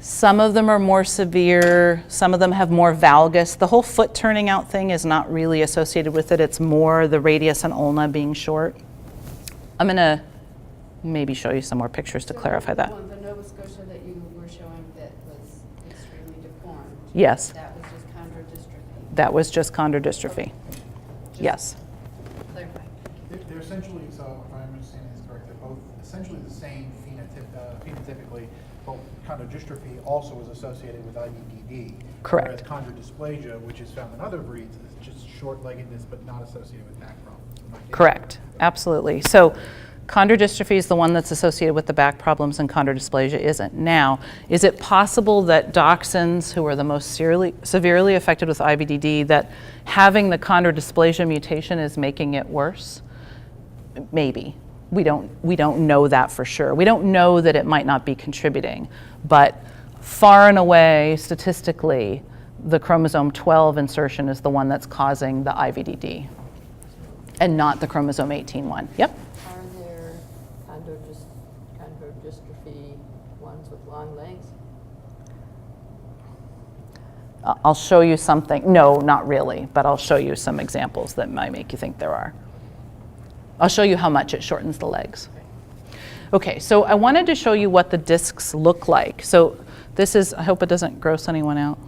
Some of them are more severe. Some of them have more valgus. The whole foot turning out thing is not really associated with it. It's more the radius and ulna being short. I'm going to maybe show you some more pictures to clarify that. The Nova Scotia that you were showing that was extremely deformed. Yes. That was just chondrodystrophy. That was just chondrodystrophy. Yes. Clarify. They're essentially, so if I'm understanding this correct, they're both essentially the same phenotypically, but chondrodystrophy also is associated with IBDD. Correct. Whereas chondrodysplasia, which is found in other breeds, is just short-leggedness but not associated with back problems. Am I getting Correct. that? Absolutely. So chondrodystrophy is the one that's associated with the back problems, and chondrodysplasia isn't. Now, is it possible that dachshunds, who are the most severely affected with IBDD, that having the chondrodysplasia mutation is making it worse? Maybe. We don't know that for sure. We don't know that it might not be contributing, but far and away, statistically, the chromosome 12 insertion is the one that's causing the IBDD, and not the chromosome 18 one. Yep. Are there chondrodystrophy ones with long legs? I'll show you something. No, not really, but I'll show you some examples that might make you think there are. I'll show you how much it shortens the legs. Okay, so I wanted to show you what the discs look like. So this is, I hope it doesn't gross anyone out.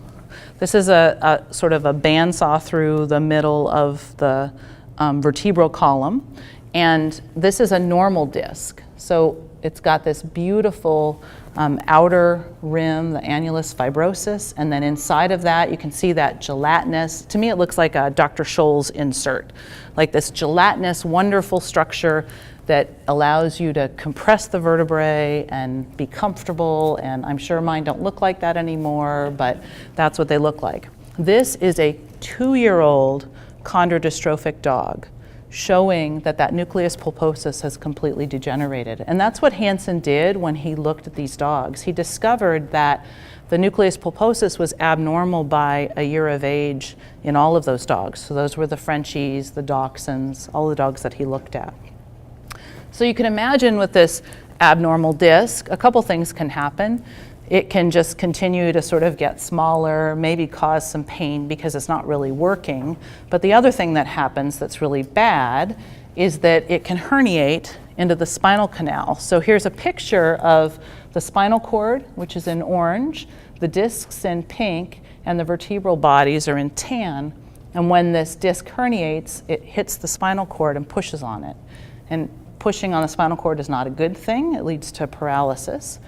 This is a sort of a bandsaw through the middle of the vertebral column, and this is a normal disc. So it's got this beautiful outer rim, the annulus fibrosus, and then inside of that you can see that gelatinous, to me it looks like a Dr. Scholl's insert, like this gelatinous wonderful structure that allows you to compress the vertebrae and be comfortable, and I'm sure mine don't look like that anymore, but that's what they look like. This is a 2-year-old chondrodystrophic dog. showing that that nucleus pulposus has completely degenerated. And that's what Hansen did when he looked at these dogs. He discovered that the nucleus pulposus was abnormal by a year of age in all of those dogs. So those were the Frenchies, the Dachshunds, all the dogs that he looked at. So you can imagine with this abnormal disc, a couple things can happen. It can just continue to sort of get smaller, maybe cause some pain because it's not really working. But the other thing that happens that's really bad is that it can herniate into the spinal canal. So here's a picture of the spinal cord, which is in orange, the discs in pink, and the vertebral bodies are in tan. And when this disc herniates, it hits the spinal cord and pushes on it. And pushing on the spinal cord is not a good thing. It leads to paralysis.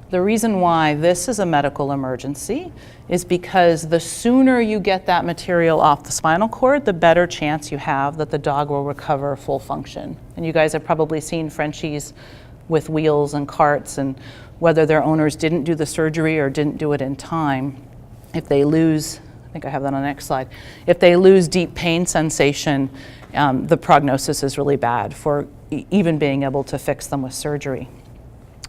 The reason why this is a medical emergency is because the sooner you get that material off the spinal cord, the better chance you have that the dog will recover full function. And you guys have probably seen Frenchies with wheels and carts, and whether their owners didn't do the surgery or didn't do it in time, if they lose, I think I have that on the next slide, if they lose deep pain sensation, the prognosis is really bad for even being able to fix them with surgery.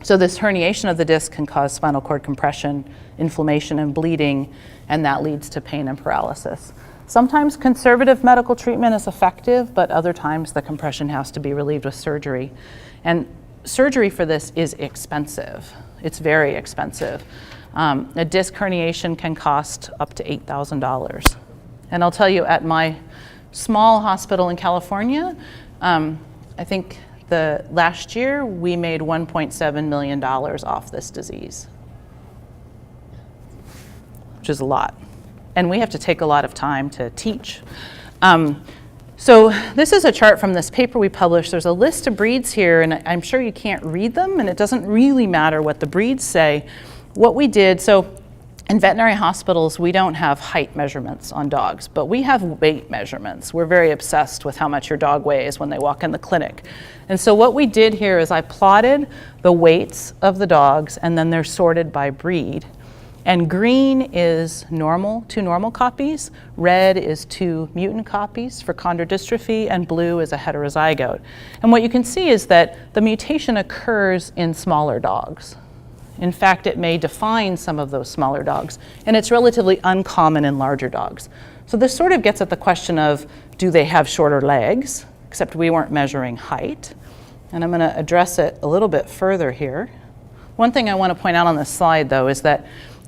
So this herniation of the disc can cause spinal cord compression, inflammation, and bleeding, and that leads to pain and paralysis. Sometimes conservative medical treatment is effective, but other times the compression has to be relieved with surgery. And surgery for this is expensive. It's very expensive. A disc herniation can cost up to $8,000. And I'll tell you, at my small hospital in California, I think last year we made $1.7 million off this disease, which is a lot. And we have to take a lot of time to teach. So this is a chart from this paper we published. There's a list of breeds here, and I'm sure you can't read them, and it doesn't really matter what the breeds say. What we did, so in veterinary hospitals, we don't have height measurements on dogs, but we have weight measurements. We're very obsessed with how much your dog weighs when they walk in the clinic. And so what we did here is I plotted the weights of the dogs, and then they're sorted by breed. And green is normal, 2 normal copies, red is 2 mutant copies for chondrodystrophy, and blue is a heterozygote. And what you can see is that the mutation occurs in smaller dogs. In fact, it may define some of those smaller dogs, and it's relatively uncommon in larger dogs. So this sort of gets at the question of, do they have shorter legs? Except we weren't measuring height. And I'm going to address it a little bit further here. One thing I want to point out on this slide, though, is that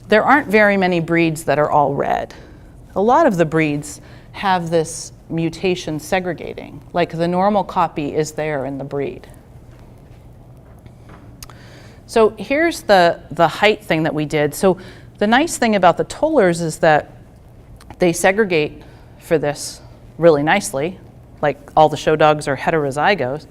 there aren't very many breeds that are all red. A lot of the breeds have this mutation segregating, like the normal copy is there in the breed. So here's the height thing that we did. So the nice thing about the Tollers is that they segregate for this really nicely, like all the show dogs are heterozygotes.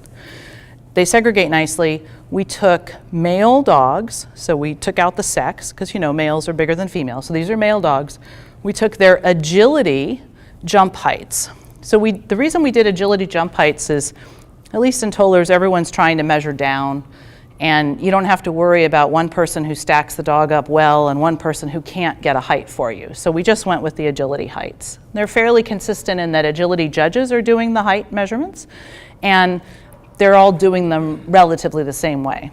They segregate nicely. We took male dogs, so we took out the sex, because you know males are bigger than females, so these are male dogs. We took their agility jump heights. So the reason we did agility jump heights is, at least in Tollers, everyone's trying to measure down, and you don't have to worry about one person who stacks the dog up well and one person who can't get a height for you. So we just went with the agility heights. They're fairly consistent in that agility judges are doing the height measurements, and they're all doing them relatively the same way.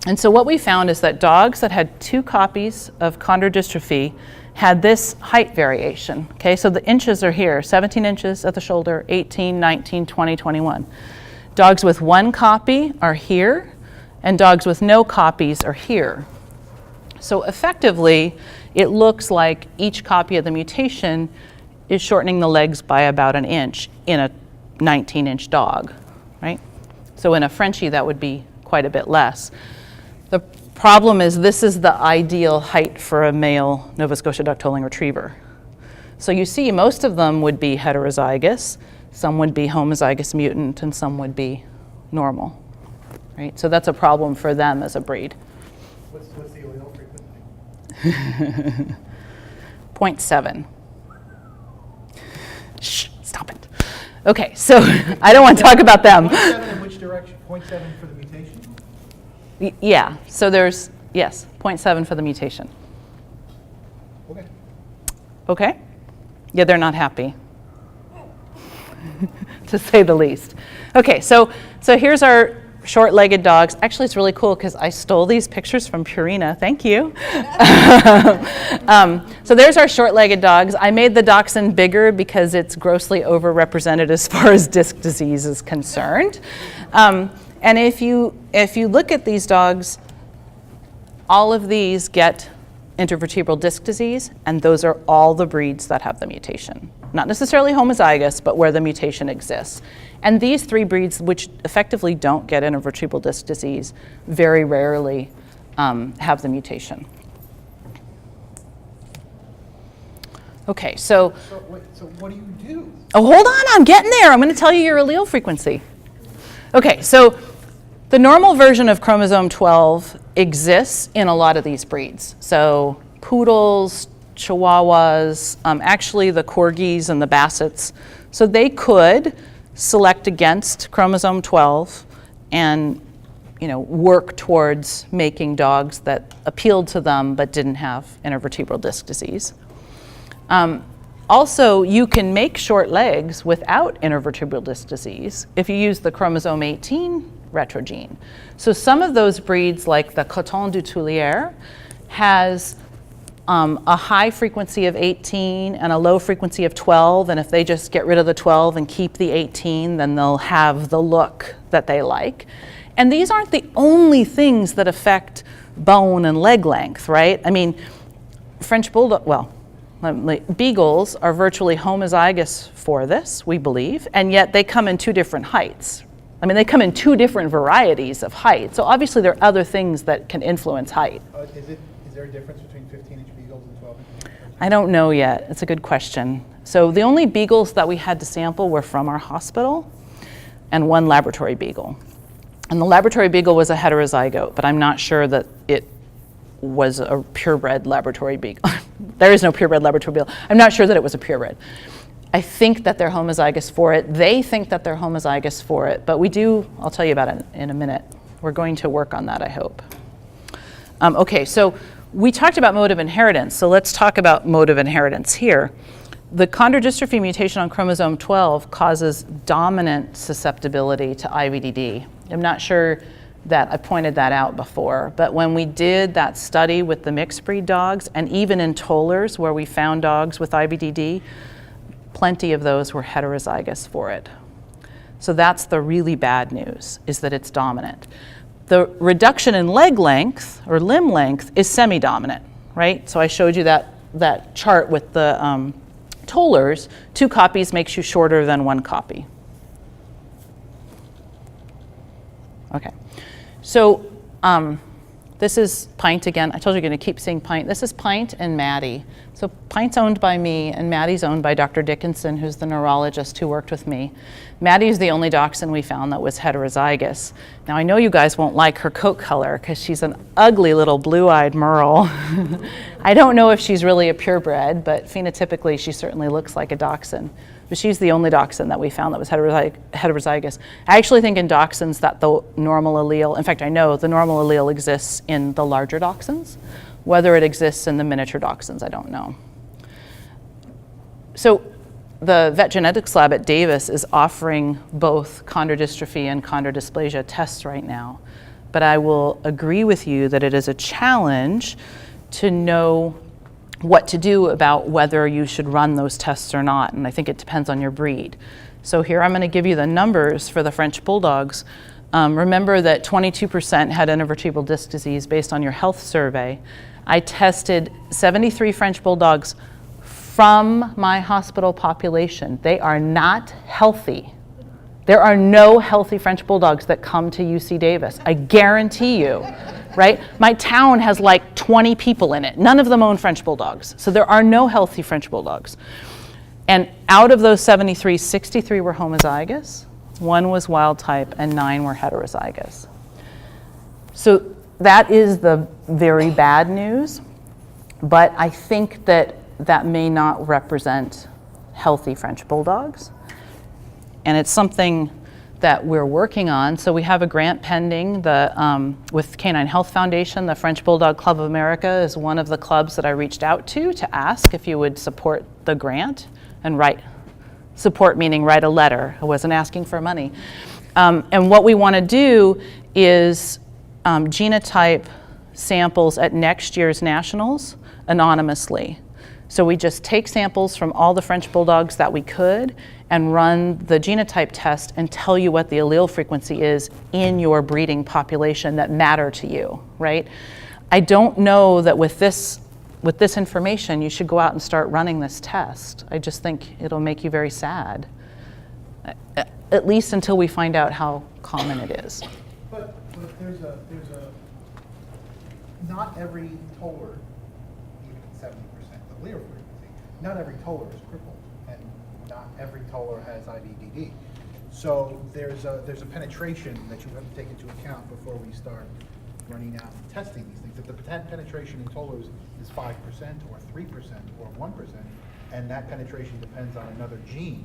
And so what we found is that dogs that had 2 copies of chondrodystrophy had this height variation. Okay, so the inches are here, 17 inches at the shoulder, 18, 19, 20, 21. Dogs with 1 copy are here, and dogs with no copies are here. So effectively, it looks like each copy of the mutation is shortening the legs by about 1 inch in a 19-inch dog, right? So in a Frenchie, that would be quite a bit less. The problem is this is the ideal height for a male Nova Scotia duck-tolling retriever. So you see most of them would be heterozygous, some would be homozygous mutant, and some would be normal. Right? So that's a problem for them as a breed. What's the allele frequency? 0.7. Shh, stop it. Okay, so I don't want to talk about them. 0.7 in which direction? 0.7 for the mutation? Yeah, so there's, yes, 0.7 for the mutation. Okay. Okay? Yeah, they're not happy. to say the least. Okay, so here's our short-legged dogs. Actually, it's really cool because I stole these pictures from Purina. Thank you. So there's our short-legged dogs. I made the dachshund bigger because it's grossly overrepresented as far as disc disease is concerned. And if you look at these dogs, all of these get intervertebral disc disease, and those are all the breeds that have the mutation. Not necessarily homozygous, but where the mutation exists. And these 3 breeds, which effectively don't get intervertebral disc disease, very rarely have the mutation. Okay, so So what do you do? oh, hold on, I'm getting there. I'm going to tell you your allele frequency. Okay, so the normal version of chromosome 12 exists in a lot of these breeds. So poodles, chihuahuas, actually the corgis and the bassets. So they could select against chromosome 12 and work towards making dogs that appealed to them but didn't have intervertebral disc disease. Also, you can make short legs without intervertebral disc disease if you use the chromosome 18 retrogene. So some of those breeds, like the Coton du Tuileries, has a high frequency of 18 and a low frequency of 12, and if they just get rid of the 12 and keep the 18, then they'll have the look that they like. And these aren't the only things that affect bone and leg length, right? I mean, French Bulldog, Beagles are virtually homozygous for this, we believe, and yet they come in 2 different heights. I mean, they come in 2 different varieties of height. So obviously there are other things that can influence height. Is there a difference between 15-inch beagles and 12-inch beagles? I don't know yet. It's a good question. So the only beagles that we had to sample were from our hospital and 1 laboratory beagle. And the laboratory beagle was a heterozygote, but I'm not sure that it was a purebred laboratory beagle. There is no purebred laboratory beagle. I'm not sure that it was a purebred. I think that they're homozygous for it. They think that they're homozygous for it, but I'll tell you about it in a minute. We're going to work on that, I hope. Okay, so we talked about mode of inheritance, so let's talk about mode of inheritance here. The chondrodystrophy mutation on chromosome 12 causes dominant susceptibility to IVDD. I'm not sure that I pointed that out before, but when we did that study with the mixed breed dogs, and even in tollers where we found dogs with IVDD, plenty of those were heterozygous for it. So that's the really bad news, is that it's dominant. The reduction in leg length or limb length is semi-dominant, right? So I showed you that chart with the tollers. 2 copies makes you shorter than 1 copy. Okay, so this is Pint again. I told you you're going to keep seeing Pint. This is Pint and Maddie. So Pint's owned by me, and Maddie's owned by Dr. Dickinson, who's the neurologist who worked with me. Maddie's the only dachshund we found that was heterozygous. Now I know you guys won't like her coat color because she's an ugly little blue-eyed merle. I don't know if she's really a purebred, but phenotypically she certainly looks like a dachshund. But she's the only dachshund that we found that was heterozygous. I actually think in dachshunds that the normal allele, in fact I know the normal allele exists in the larger dachshunds. Whether it exists in the miniature dachshunds, I don't know. So the vet genetics lab at Davis is offering both chondrodystrophy and chondrodysplasia tests right now. But I will agree with you that it is a challenge to know what to do about whether you should run those tests or not, and I think it depends on your breed. So here I'm going to give you the numbers for the French Bulldogs. Remember that 22% had intervertebral disc disease based on your health survey. I tested 73 French Bulldogs from my hospital population. They are not healthy. There are no healthy French Bulldogs that come to UC Davis. I guarantee you, right? My town has like 20 people in it. None of them own French Bulldogs. So there are no healthy French Bulldogs. And out of those 73, 63 were homozygous, 1 was wild type, and 9 were heterozygous. So that is the very bad news, but I think that that may not represent healthy French Bulldogs. And it's something that we're working on. So we have a grant pending with Canine Health Foundation. The French Bulldog Club of America is one of the clubs that I reached out to ask if you would support the grant and write Support meaning write a letter. I wasn't asking for money. And what we want to do is genotype samples at next year's nationals anonymously. So we just take samples from all the French Bulldogs that we could and run the genotype test and tell you what the allele frequency is in your breeding population that matter to you, right? I don't know that with this information you should go out and start running this test. I just think it'll make you very sad, at least until we find out how common it is. But there's a, not every toller, even 70% allele frequency, not every toller is crippled, and not every toller has IBDD. So there's a penetration that you have to take into account before we start running out and testing these things. If the penetration in tollers is 5% or 3% or 1%, and that penetration depends on another gene,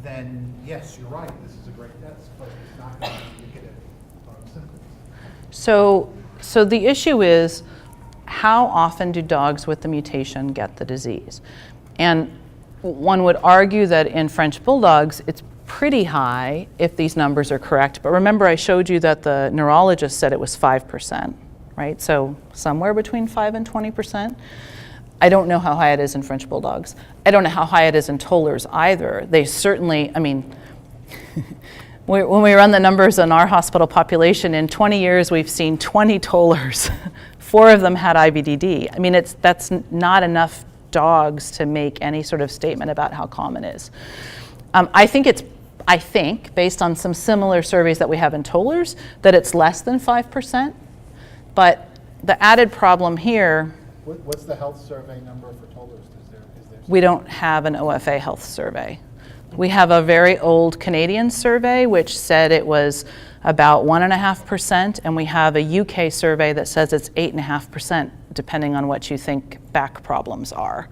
then yes, you're right, this is a great test, but it's not going to be indicative of symptoms. So the issue is, how often do dogs with the mutation get the disease? And one would argue that in French Bulldogs, it's pretty high if these numbers are correct. But remember, I showed you that the neurologist said it was 5%, right? So somewhere between 5 and 20%. I don't know how high it is in French Bulldogs. I don't know how high it is in tollers either. They certainly, I mean, when we run the numbers on our hospital population, in 20 years we've seen 20 tollers. 4 of them had IBDD. I mean, that's not enough dogs to make any sort of statement about how common it is. I think, based on some similar surveys that we have in tollers, that it's less than 5%. But the added problem here, What's the health survey number for tollers? we don't have an OFA health survey. We have a very old Canadian survey which said it was about 1.5%, and we have a UK survey that says it's 8.5%, depending on what you think back problems are.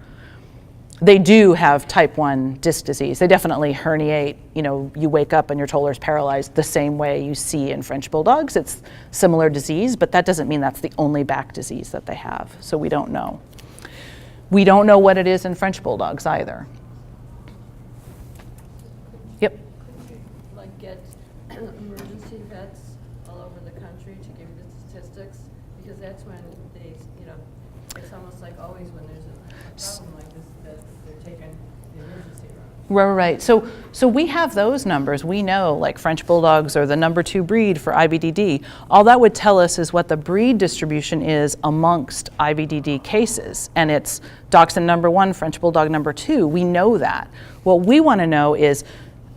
They do have type 1 disc disease. They definitely herniate. You know, you wake up and your toller's paralyzed the same way you see in French Bulldogs. It's similar disease, but that doesn't mean that's the only back disease that they have. So we don't know. We don't know what it is in French Bulldogs either. Yep. Like get emergency vets all over the country to give you the statistics, because that's when they, you know, it's almost like always when there's a problem like this that they're taking the emergency route. Right. So we have those numbers. We know, like French Bulldogs are the number 2 breed for IBDD. All that would tell us is what the breed distribution is amongst IBDD cases. And it's Dachshund number 1, French Bulldog number 2. We know that. What we want to know is,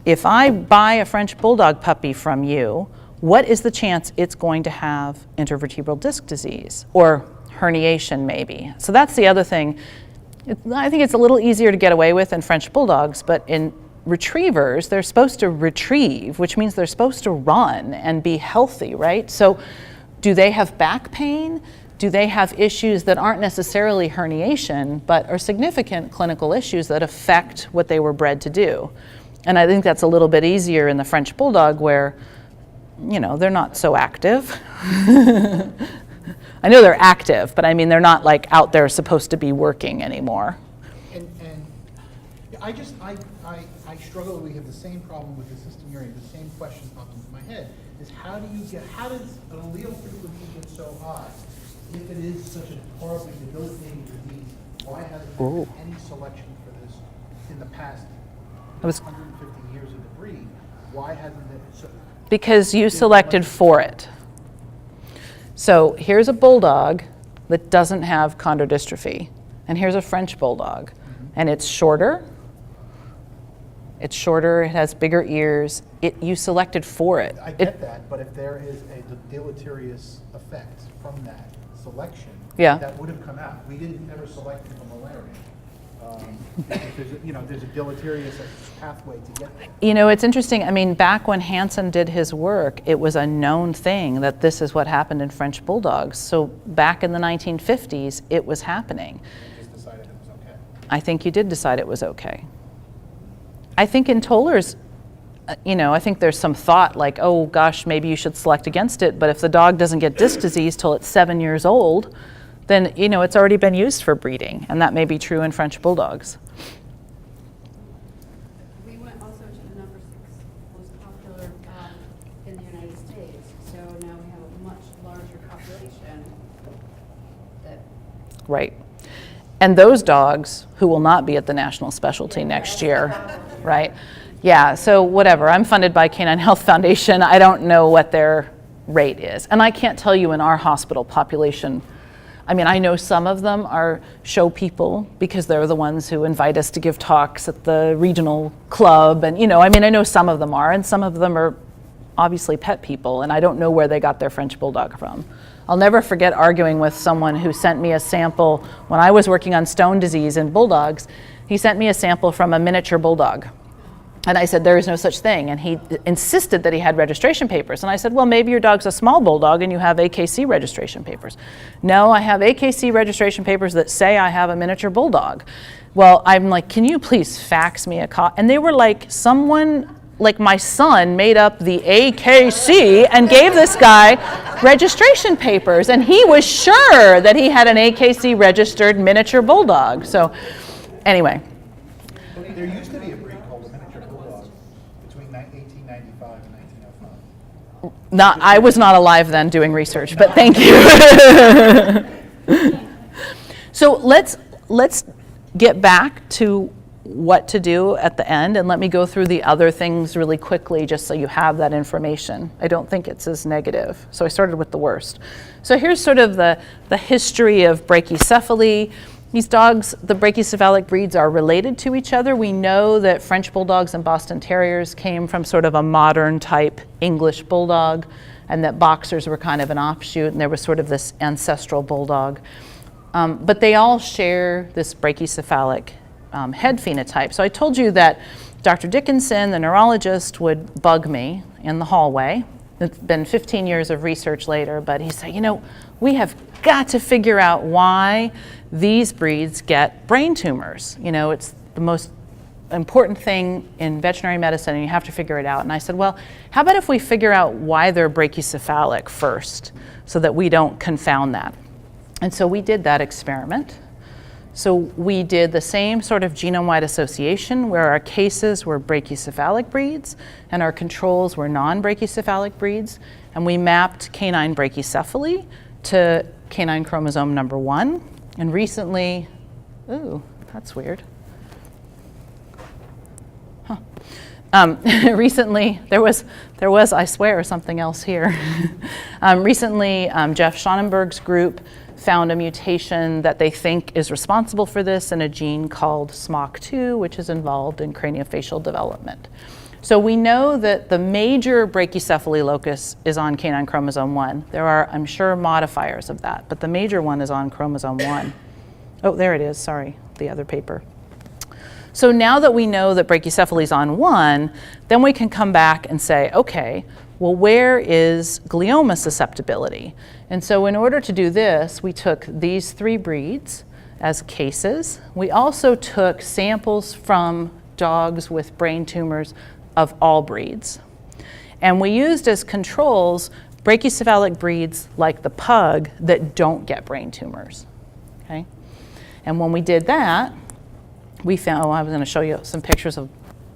if I buy a French Bulldog puppy from you, what is the chance it's going to have intervertebral disc disease or herniation maybe? So that's the other thing. I think it's a little easier to get away with in French Bulldogs, but in retrievers, they're supposed to retrieve, which means they're supposed to run and be healthy, right? So do they have back pain? Do they have issues that aren't necessarily herniation, but are significant clinical issues that affect what they were bred to do? And I think that's a little bit easier in the French Bulldog where, you know, they're not so active. I know they're active, but I mean, they're not like out there supposed to be working anymore. And I struggle, we have the same problem with the system hearing, the same question popped into my head, is how does an allele frequency get so high? If it is such a horribly debilitating disease, why hasn't there been any selection for this in the past 150 years of the breed? Why hasn't it? Because you selected for it. So here's a bulldog that doesn't have chondrodystrophy, and here's a French Bulldog, and it's shorter. It's shorter, it has bigger ears. You selected for it. I get that, but if there is a deleterious effect from that selection, Yeah. that would have come out. We didn't ever select for malaria. There's a deleterious pathway to get there. You know, it's interesting. I mean, back when Hansen did his work, it was a known thing that this is what happened in French Bulldogs. So back in the 1950s, it was happening. We just decided it was okay. I think you did decide it was okay. I think in tollers, I think there's some thought like, oh gosh, maybe you should select against it, but if the dog doesn't get disc disease till it's 7 years old, then it's already been used for breeding, and that may be true in French Bulldogs. We States. So now we have a much larger population that. Right. And those dogs who will not be at the national specialty next year, right? Yeah, so whatever. I'm funded by Canine Health Foundation. I don't know what their rate is. And I can't tell you in our hospital population. I mean, I know some of them are show people because they're the ones who invite us to give talks at the regional club. And, I know some of them are, and some of them are obviously pet people. And I don't know where they got their French Bulldog from. I'll never forget arguing with someone who sent me a sample when I was working on stone disease in bulldogs. He sent me a sample from a miniature bulldog. And I said, there is no such thing. And he insisted that he had registration papers. And I said, well, maybe your dog's a small bulldog and you have AKC registration papers. No, I have AKC registration papers that say I have a miniature bulldog. Well, I'm like, can you please fax me a copy? And they were like, like my son made up the AKC and gave this guy registration papers, and he was sure that he had an AKC registered miniature bulldog. So anyway. There used to be a breed called a miniature bulldog between 1895 and 1905. I was not alive then doing research, but thank you. So let's get back to what to do at the end, and let me go through the other things really quickly just so you have that information. I don't think it's as negative. So I started with the worst. So here's sort of the history of brachycephaly. These dogs, the brachycephalic breeds, are related to each other. We know that French Bulldogs and Boston Terriers came from sort of a modern type English Bulldog, and that Boxers were kind of an offshoot, and there was sort of this ancestral Bulldog. But they all share this brachycephalic head phenotype. So I told you that Dr. Dickinson, the neurologist, would bug me in the hallway. It's been 15 years of research later, but he said, we have got to figure out why these breeds get brain tumors. It's the most important thing in veterinary medicine, and you have to figure it out. And I said, well, how about if we figure out why they're brachycephalic first, so that we don't confound that? And so we did that experiment. So we did the same sort of genome-wide association where our cases were brachycephalic breeds and our controls were non-brachycephalic breeds. And we mapped canine brachycephaly to canine chromosome number 1. And recently, ooh, that's weird. Recently, there was, I swear, something else here. Recently, Jeff Schonenberg's group found a mutation that they think is responsible for this in a gene called SMOC2, which is involved in craniofacial development. So we know that the major brachycephaly locus is on canine chromosome 1. There are, I'm sure, modifiers of that, but the major one is on chromosome 1. Oh, there it is, sorry, the other paper. So now that we know that brachycephaly is on 1, then we can come back and say, okay, well, where is glioma susceptibility? And so in order to do this, we took these 3 breeds as cases. We also took samples from dogs with brain tumors of all breeds. And we used as controls brachycephalic breeds like the pug that don't get brain tumors, okay? And when we did that, we found, I was going to show you some pictures of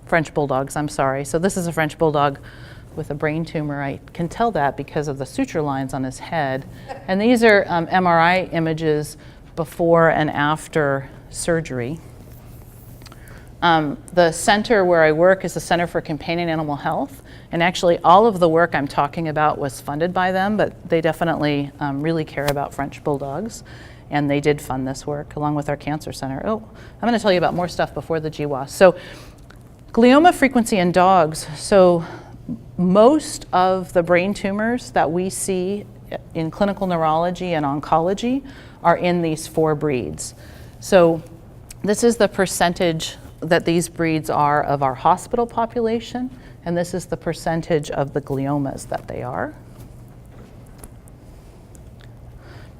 French Bulldogs, I'm sorry. So this is a French Bulldog with a brain tumor. I can tell that because of the suture lines on his head. And these are MRI images before and after surgery. The center where I work is the Center for Companion Animal Health. And actually all of the work I'm talking about was funded by them, but they definitely really care about French Bulldogs. And they did fund this work along with our cancer center. Oh, I'm going to tell you about more stuff before the GWAS. So glioma frequency in dogs. So most of the brain tumors that we see in clinical neurology and oncology are in these 4 breeds. So this is the percentage that these breeds are of our hospital population, and this is the percentage of the gliomas that they are.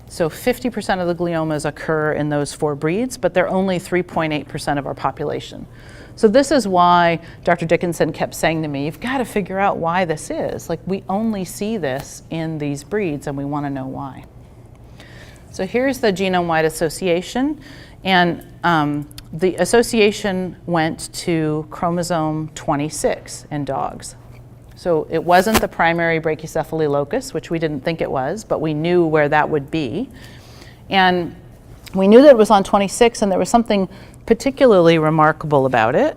So 50% of the gliomas occur in those 4 breeds, but they're only 3.8% of our population. So this is why Dr. Dickinson kept saying to me, you've got to figure out why this is. Like, we only see this in these breeds, and we want to know why. So here's the genome-wide association, and the association went to chromosome 26 in dogs. So it wasn't the primary brachycephaly locus, which we didn't think it was, but we knew where that would be. And we knew that it was on 26, and there was something particularly remarkable about it.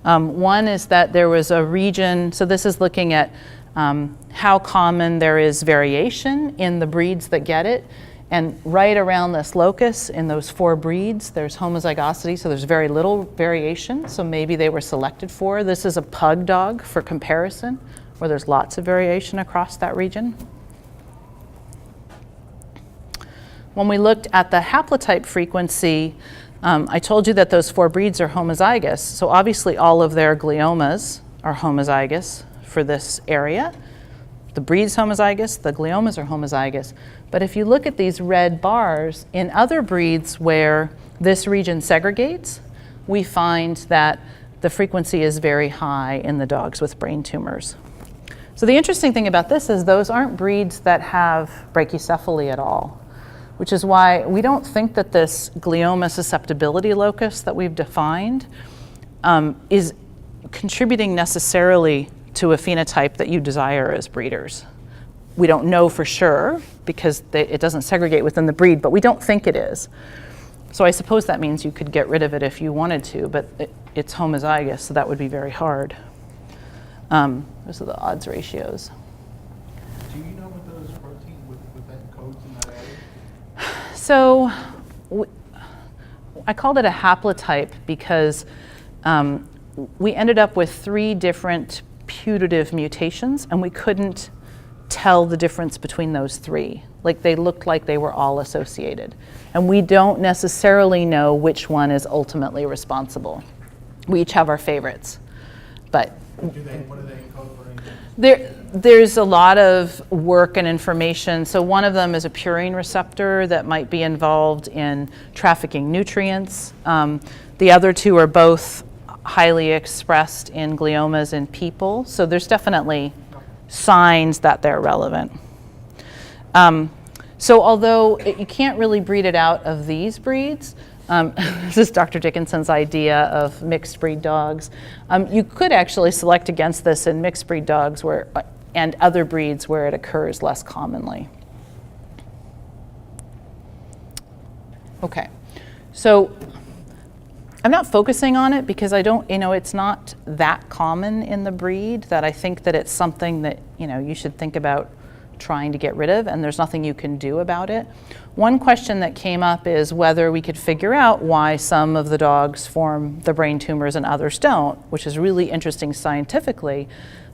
One is that there was a region, so this is looking at how common there is variation in the breeds that get it. And right around this locus, in those 4 breeds, there's homozygosity, so there's very little variation, so maybe they were selected for. This is a pug dog for comparison, where there's lots of variation across that region. When we looked at the haplotype frequency, I told you that those 4 breeds are homozygous, so obviously all of their gliomas are homozygous for this area. The breed's homozygous, the gliomas are homozygous. But if you look at these red bars, in other breeds where this region segregates, we find that the frequency is very high in the dogs with brain tumors. So the interesting thing about this is those aren't breeds that have brachycephaly at all, which is why we don't think that this glioma susceptibility locus that we've defined is contributing necessarily to a phenotype that you desire as breeders. We don't know for sure because it doesn't segregate within the breed, but we don't think it is. So I suppose that means you could get rid of it if you wanted to, but it's homozygous, so that would be very hard. Those are the odds ratios. Do you know what those protein with that codes in that area? So I called it a haplotype because we ended up with 3 different putative mutations, and we couldn't tell the difference between those 3. Like, they looked like they were all associated. And we don't necessarily know which one is ultimately responsible. We each have our favorites. But What do they encode for anything? there's a lot of work and information. So one of them is a purine receptor that might be involved in trafficking nutrients. The other 2 are both highly expressed in gliomas in people. So there's definitely signs that they're relevant. So although you can't really breed it out of these breeds, this is Dr. Dickinson's idea of mixed breed dogs. You could actually select against this in mixed breed dogs and other breeds where it occurs less commonly. Okay, so I'm not focusing on it because I don't, it's not that common in the breed that I think that it's something that, you should think about trying to get rid of, and there's nothing you can do about it. One question that came up is whether we could figure out why some of the dogs form the brain tumors and others don't, which is really interesting scientifically.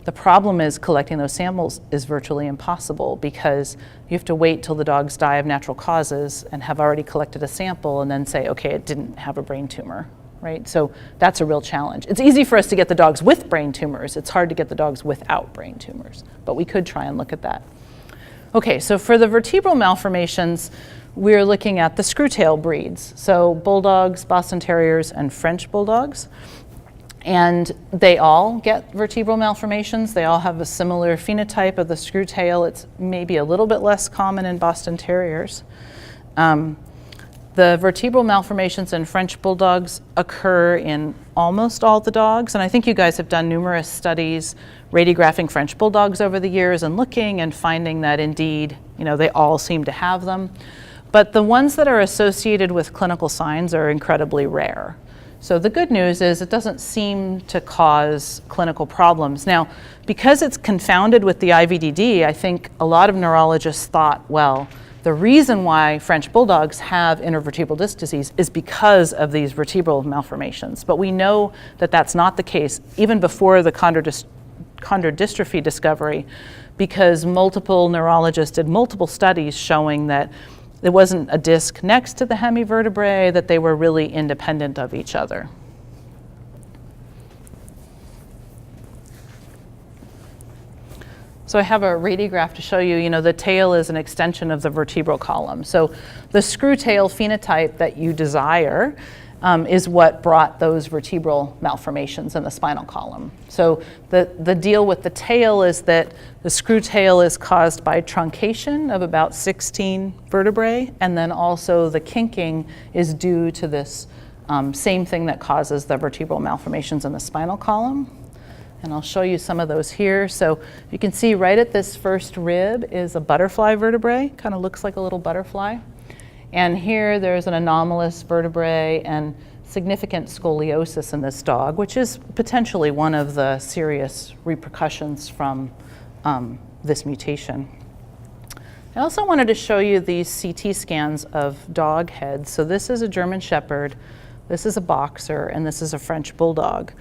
The problem is collecting those samples is virtually impossible because you have to wait till the dogs die of natural causes and have already collected a sample and then say, okay, it didn't have a brain tumor, right? So that's a real challenge. It's easy for us to get the dogs with brain tumors. It's hard to get the dogs without brain tumors, but we could try and look at that. Okay, so for the vertebral malformations, we're looking at the screwtail breeds. So bulldogs, Boston Terriers, and French bulldogs. And they all get vertebral malformations. They all have a similar phenotype of the screwtail. It's maybe a little bit less common in Boston Terriers. The vertebral malformations in French bulldogs occur in almost all the dogs. And I think you guys have done numerous studies radiographing French bulldogs over the years and looking and finding that indeed, they all seem to have them. But the ones that are associated with clinical signs are incredibly rare. So the good news is it doesn't seem to cause clinical problems. Now, because it's confounded with the IVDD, I think a lot of neurologists thought, well, the reason why French bulldogs have intervertebral disc disease is because of these vertebral malformations. But we know that that's not the case even before the chondrodystrophy discovery, because multiple neurologists did multiple studies showing that it wasn't a disc next to the hemivertebrae, that they were really independent of each other. So I have a radiograph to show you, the tail is an extension of the vertebral column. So the screw tail phenotype that you desire is what brought those vertebral malformations in the spinal column. So the deal with the tail is that the screw tail is caused by truncation of about 16 vertebrae, and then also the kinking is due to this same thing that causes the vertebral malformations in the spinal column. And I'll show you some of those here. So you can see right at this first rib is a butterfly vertebrae, kind of looks like a little butterfly. And here there's an anomalous vertebrae and significant scoliosis in this dog, which is potentially one of the serious repercussions from this mutation. I also wanted to show you these CT scans of dog heads. So this is a German Shepherd, this is a boxer, and this is a French Bulldog.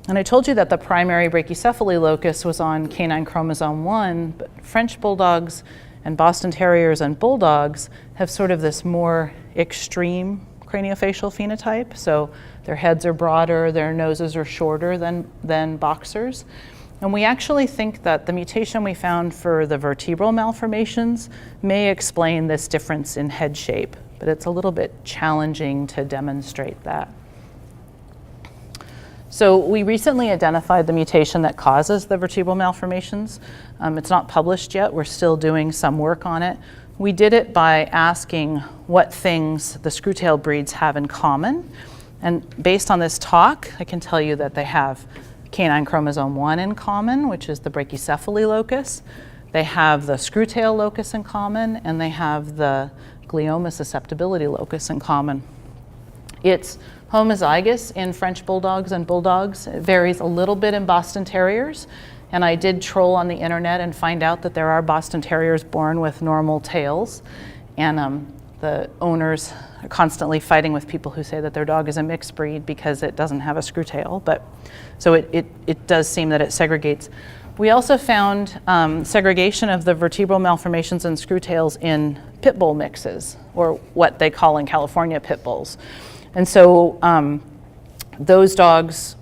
And I told you that the primary brachycephaly locus was on canine chromosome 1, but French Bulldogs and Boston Terriers and Bulldogs have sort of this more extreme craniofacial phenotype. So their heads are broader, their noses are shorter than boxers. And we actually think that the mutation we found for the vertebral malformations may explain this difference in head shape, but it's a little bit challenging to demonstrate that. So we recently identified the mutation that causes the vertebral malformations. It's not published yet. We're still doing some work on it. We did it by asking what things the screwtail breeds have in common. And based on this talk, I can tell you that they have canine chromosome 1 in common, which is the brachycephaly locus. They have the screwtail locus in common, and they have the glioma susceptibility locus in common. It's homozygous in French Bulldogs and Bulldogs. It varies a little bit in Boston Terriers. And I did troll on the internet and find out that there are Boston Terriers born with normal tails. And the owners are constantly fighting with people who say that their dog is a mixed breed because it doesn't have a screwtail. But so it does seem that it segregates. We also found segregation of the vertebral malformations and screwtails in pit bull mixes, or what they call in California pit bulls. And so those dogs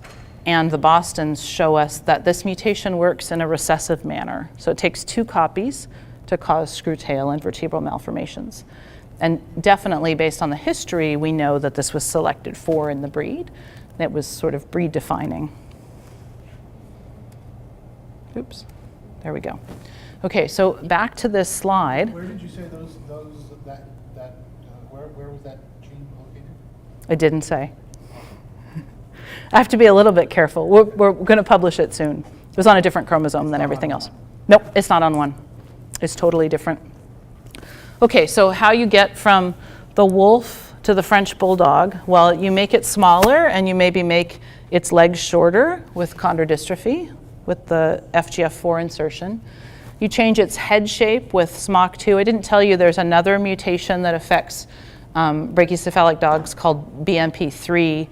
and the Bostons show us that this mutation works in a recessive manner. So it takes 2 copies to cause screwtail and vertebral malformations. And definitely based on the history, we know that this was selected for in the breed. It was sort of breed defining. Oops, there we go. Okay, so back to this slide. Where did you say where was that gene located? I didn't say. I have to be a little bit careful. We're going to publish it soon. It was on a different chromosome than everything else. Nope, it's not on 1. It's totally different. Okay, so how you get from the wolf to the French Bulldog? Well, you make it smaller and you maybe make its legs shorter with chondrodystrophy, with the FGF4 insertion. You change its head shape with SMOC2. I didn't tell you there's another mutation that affects brachycephalic dogs called BMP3,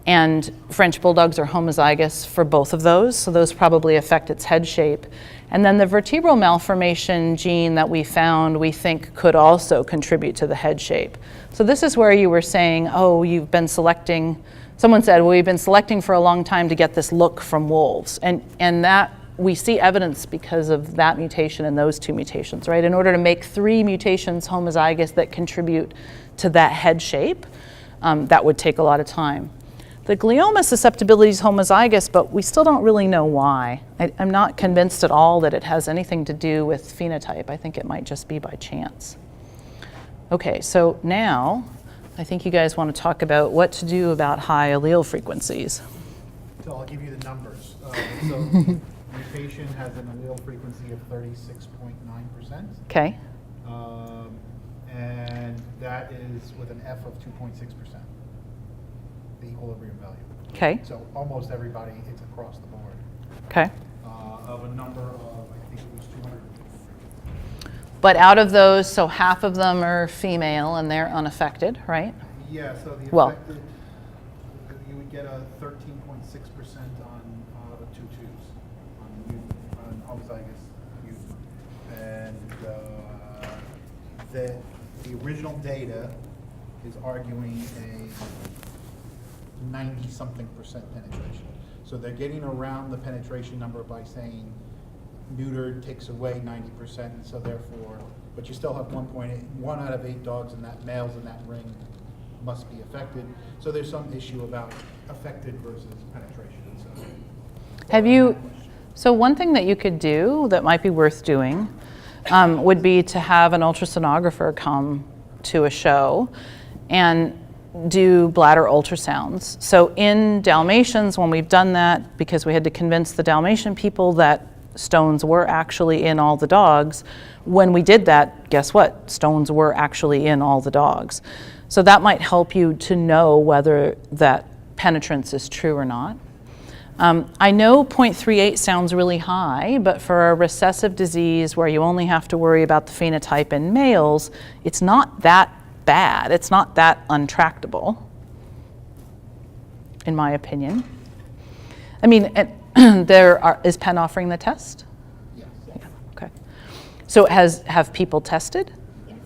and French Bulldogs are homozygous for both of those, so those probably affect its head shape. And then the vertebral malformation gene that we found, we think could also contribute to the head shape. So this is where you were saying, oh, you've been selecting, someone said, well, we've been selecting for a long time to get this look from wolves. And that, we see evidence because of that mutation and those 2 mutations, right? In order to make 3 mutations homozygous that contribute to that head shape, that would take a lot of time. The glioma susceptibility is homozygous, but we still don't really know why. I'm not convinced at all that it has anything to do with phenotype. I think it might just be by chance. Okay, so now I think you guys want to talk about what to do about high allele frequencies. So I'll give you the numbers. So mutation has an allele frequency of 36.9%. Okay. And that is with an F of 2.6%, the equilibrium value. Okay. So almost everybody, it's across the board. Okay. Of a number of, I think it was 200. But out of those, so half of them are female and they're unaffected, right? Yeah, so the Well, affected, you would get a 13.6% on the 2 twos, on homozygous mutant. And the original data is arguing a 90-something% penetration. So they're getting around the penetration number by saying neutered takes away 90%, and so therefore, but you still have 1 out of 8 dogs in that, males in that ring must be affected. So there's some issue about affected versus penetration. So one thing that you could do that might be worth doing would be to have an ultrasonographer come to a show, and do bladder ultrasounds. So in Dalmatians, when we've done that, because we had to convince the Dalmatian people that stones were actually in all the dogs, when we did that, guess what? Stones were actually in all the dogs. So that might help you to know whether that penetrance is true or not. I know 0.38 sounds really high, but for a recessive disease where you only have to worry about the phenotype in males, it's not that bad. It's not that untractable, in my opinion. I mean, is Penn offering the test? Yes. Yeah, okay. So have people tested? Yes.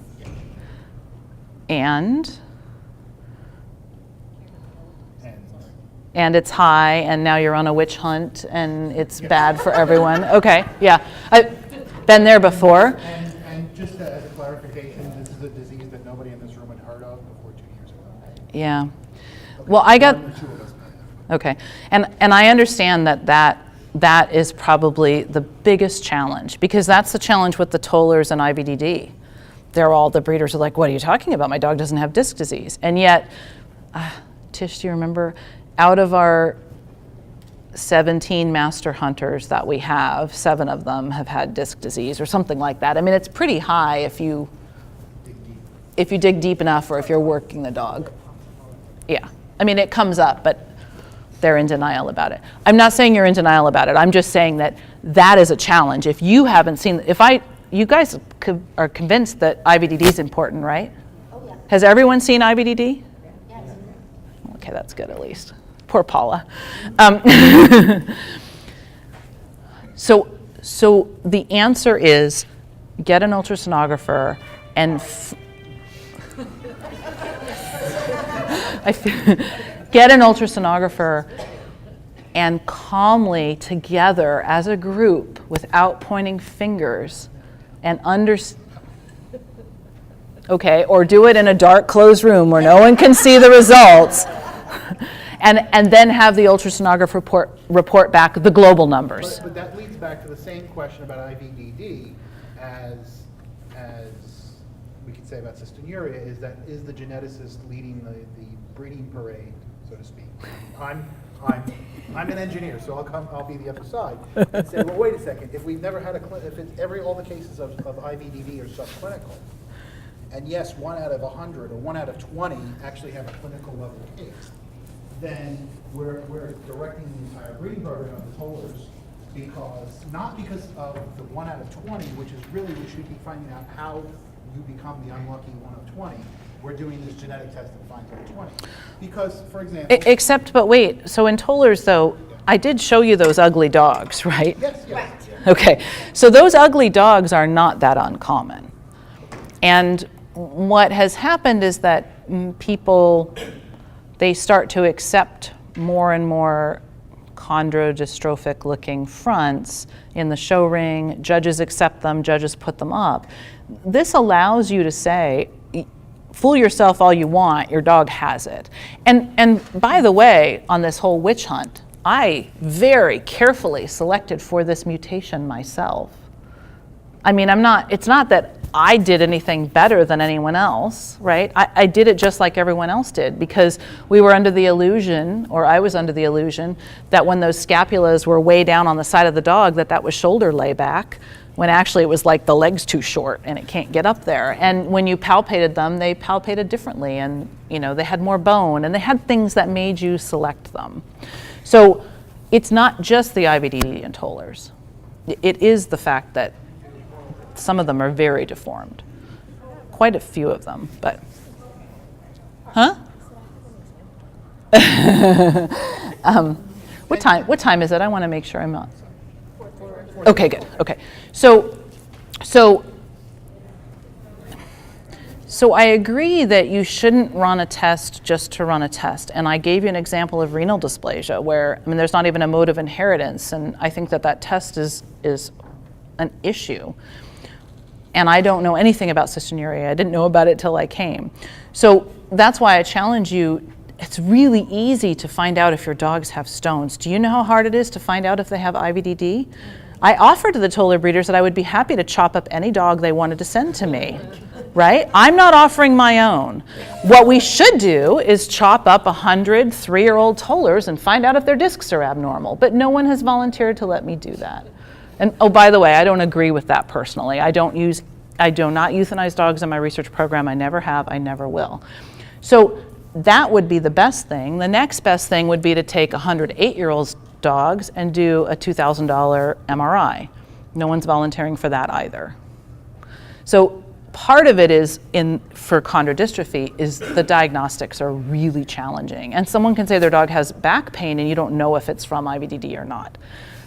And it's high, and now you're on a witch hunt, and it's bad for everyone. Okay, yeah. I've been there before. And just as a clarification, this is a disease that nobody in this room had heard of before 2 years ago. Yeah. Well, I got, One or two of us may have. okay. And I understand that is probably the biggest challenge, because that's the challenge with the tollers and IBDD. The breeders are like, what are you talking about? My dog doesn't have disc disease. And yet, Tish, do you remember, out of our 17 master hunters that we have, 7 of them have had disc disease or something like that. I mean, it's pretty high if you dig deep enough, or if you're working the dog. Yeah, I mean, it comes up, but they're in denial about it. I'm not saying you're in denial about it. I'm just saying that is a challenge. If you haven't seen, you guys are convinced that IBDD is important, right? Oh, yeah. Has everyone seen IBDD? Yes. Okay, that's good at least. Poor Paula. So the answer is get an ultrasonographer and get an ultrasonographer and calmly together as a group, without pointing fingers, and okay, or do it in a dark closed room where no one can see the results. And then have the ultrasonographer report back the global numbers. But that leads back to the same question about IVDD as we could say about cystinuria, is the geneticist leading the breeding parade, so to speak? I'm an engineer, so I'll be the other side and say, well, wait a second, if we've never had all the cases of IVDD are subclinical, and yes, 1 out of 100 or 1 out of 20 actually have a clinical level case, then we're directing the entire breeding program of the tollers, not because of the 1 out of 20, which is really, we should be finding out how you become the unlucky 1 of 20. We're doing this genetic test that finds out 20. Because, for example... But wait, so in tollers though, I did show you those ugly dogs, right? Yes. Right. Okay, so those ugly dogs are not that uncommon. And what has happened is that people, they start to accept more and more chondrodystrophic looking fronts in the show ring. Judges accept them, judges put them up. This allows you to say, fool yourself all you want, your dog has it. And by the way, on this whole witch hunt, I very carefully selected for this mutation myself. I mean, it's not that I did anything better than anyone else, right? I did it just like everyone else did, because we were under the illusion, or I was under the illusion, that when those scapulas were way down on the side of the dog, that was shoulder layback, when actually it was like the leg's too short and it can't get up there. And when you palpated them, they palpated differently, and they had more bone, and they had things that made you select them. So it's not just the IBDD and tollers. It is the fact that some of them are very deformed. Quite a few of them, but... Huh? What time is it? I want to make sure I'm not... Okay, good. Okay. So I agree that you shouldn't run a test just to run a test. And I gave you an example of renal dysplasia where, there's not even a mode of inheritance. And I think that test is an issue. And I don't know anything about cystinuria. I didn't know about it till I came. So that's why I challenge you. It's really easy to find out if your dogs have stones. Do you know how hard it is to find out if they have IBDD? I offered to the toller breeders that I would be happy to chop up any dog they wanted to send to me. right? I'm not offering my own. What we should do is chop up 100 3-year-old tollers and find out if their discs are abnormal, but no one has volunteered to let me do that. And oh, by the way, I don't agree with that personally. I do not euthanize dogs in my research program. I never have, I never will. So that would be the best thing. The next best thing would be to take 100 8-year-old dogs and do a $2,000 MRI. No one's volunteering for that either. So part of it is for chondrodystrophy is the diagnostics are really challenging. And someone can say their dog has back pain and you don't know if it's from IBDD or not.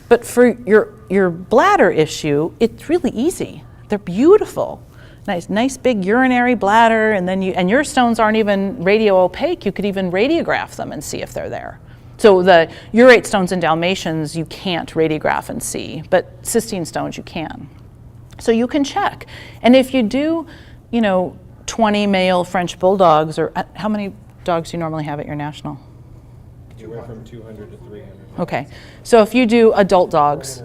But for your bladder issue, it's really easy. They're beautiful. Nice big urinary bladder, and then your stones aren't even radio opaque. You could even radiograph them and see if they're there. So the urate stones in Dalmatians you can't radiograph and see, but cystine stones you can. So you can check. And if you do, 20 male French bulldogs, or how many dogs do you normally have at your national? Anywhere from 200 to 300. Okay, so if you do adult dogs,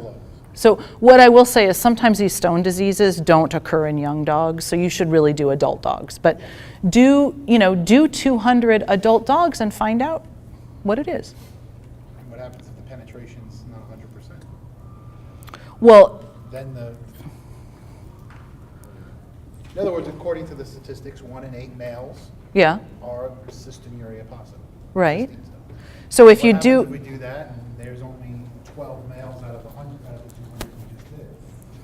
so what I will say is sometimes these stone diseases don't occur in young dogs, so you should really do adult dogs. But do 200 adult dogs and find out what it is. And what happens if the penetration's not 100%? Well, Then in other words, according to the statistics, 1 in 8 males yeah, are cystinuria positive. right. Cystine stone. So if What you happens do, if we do that, and there's only 12 males out of the 100, out of the 200 we just did?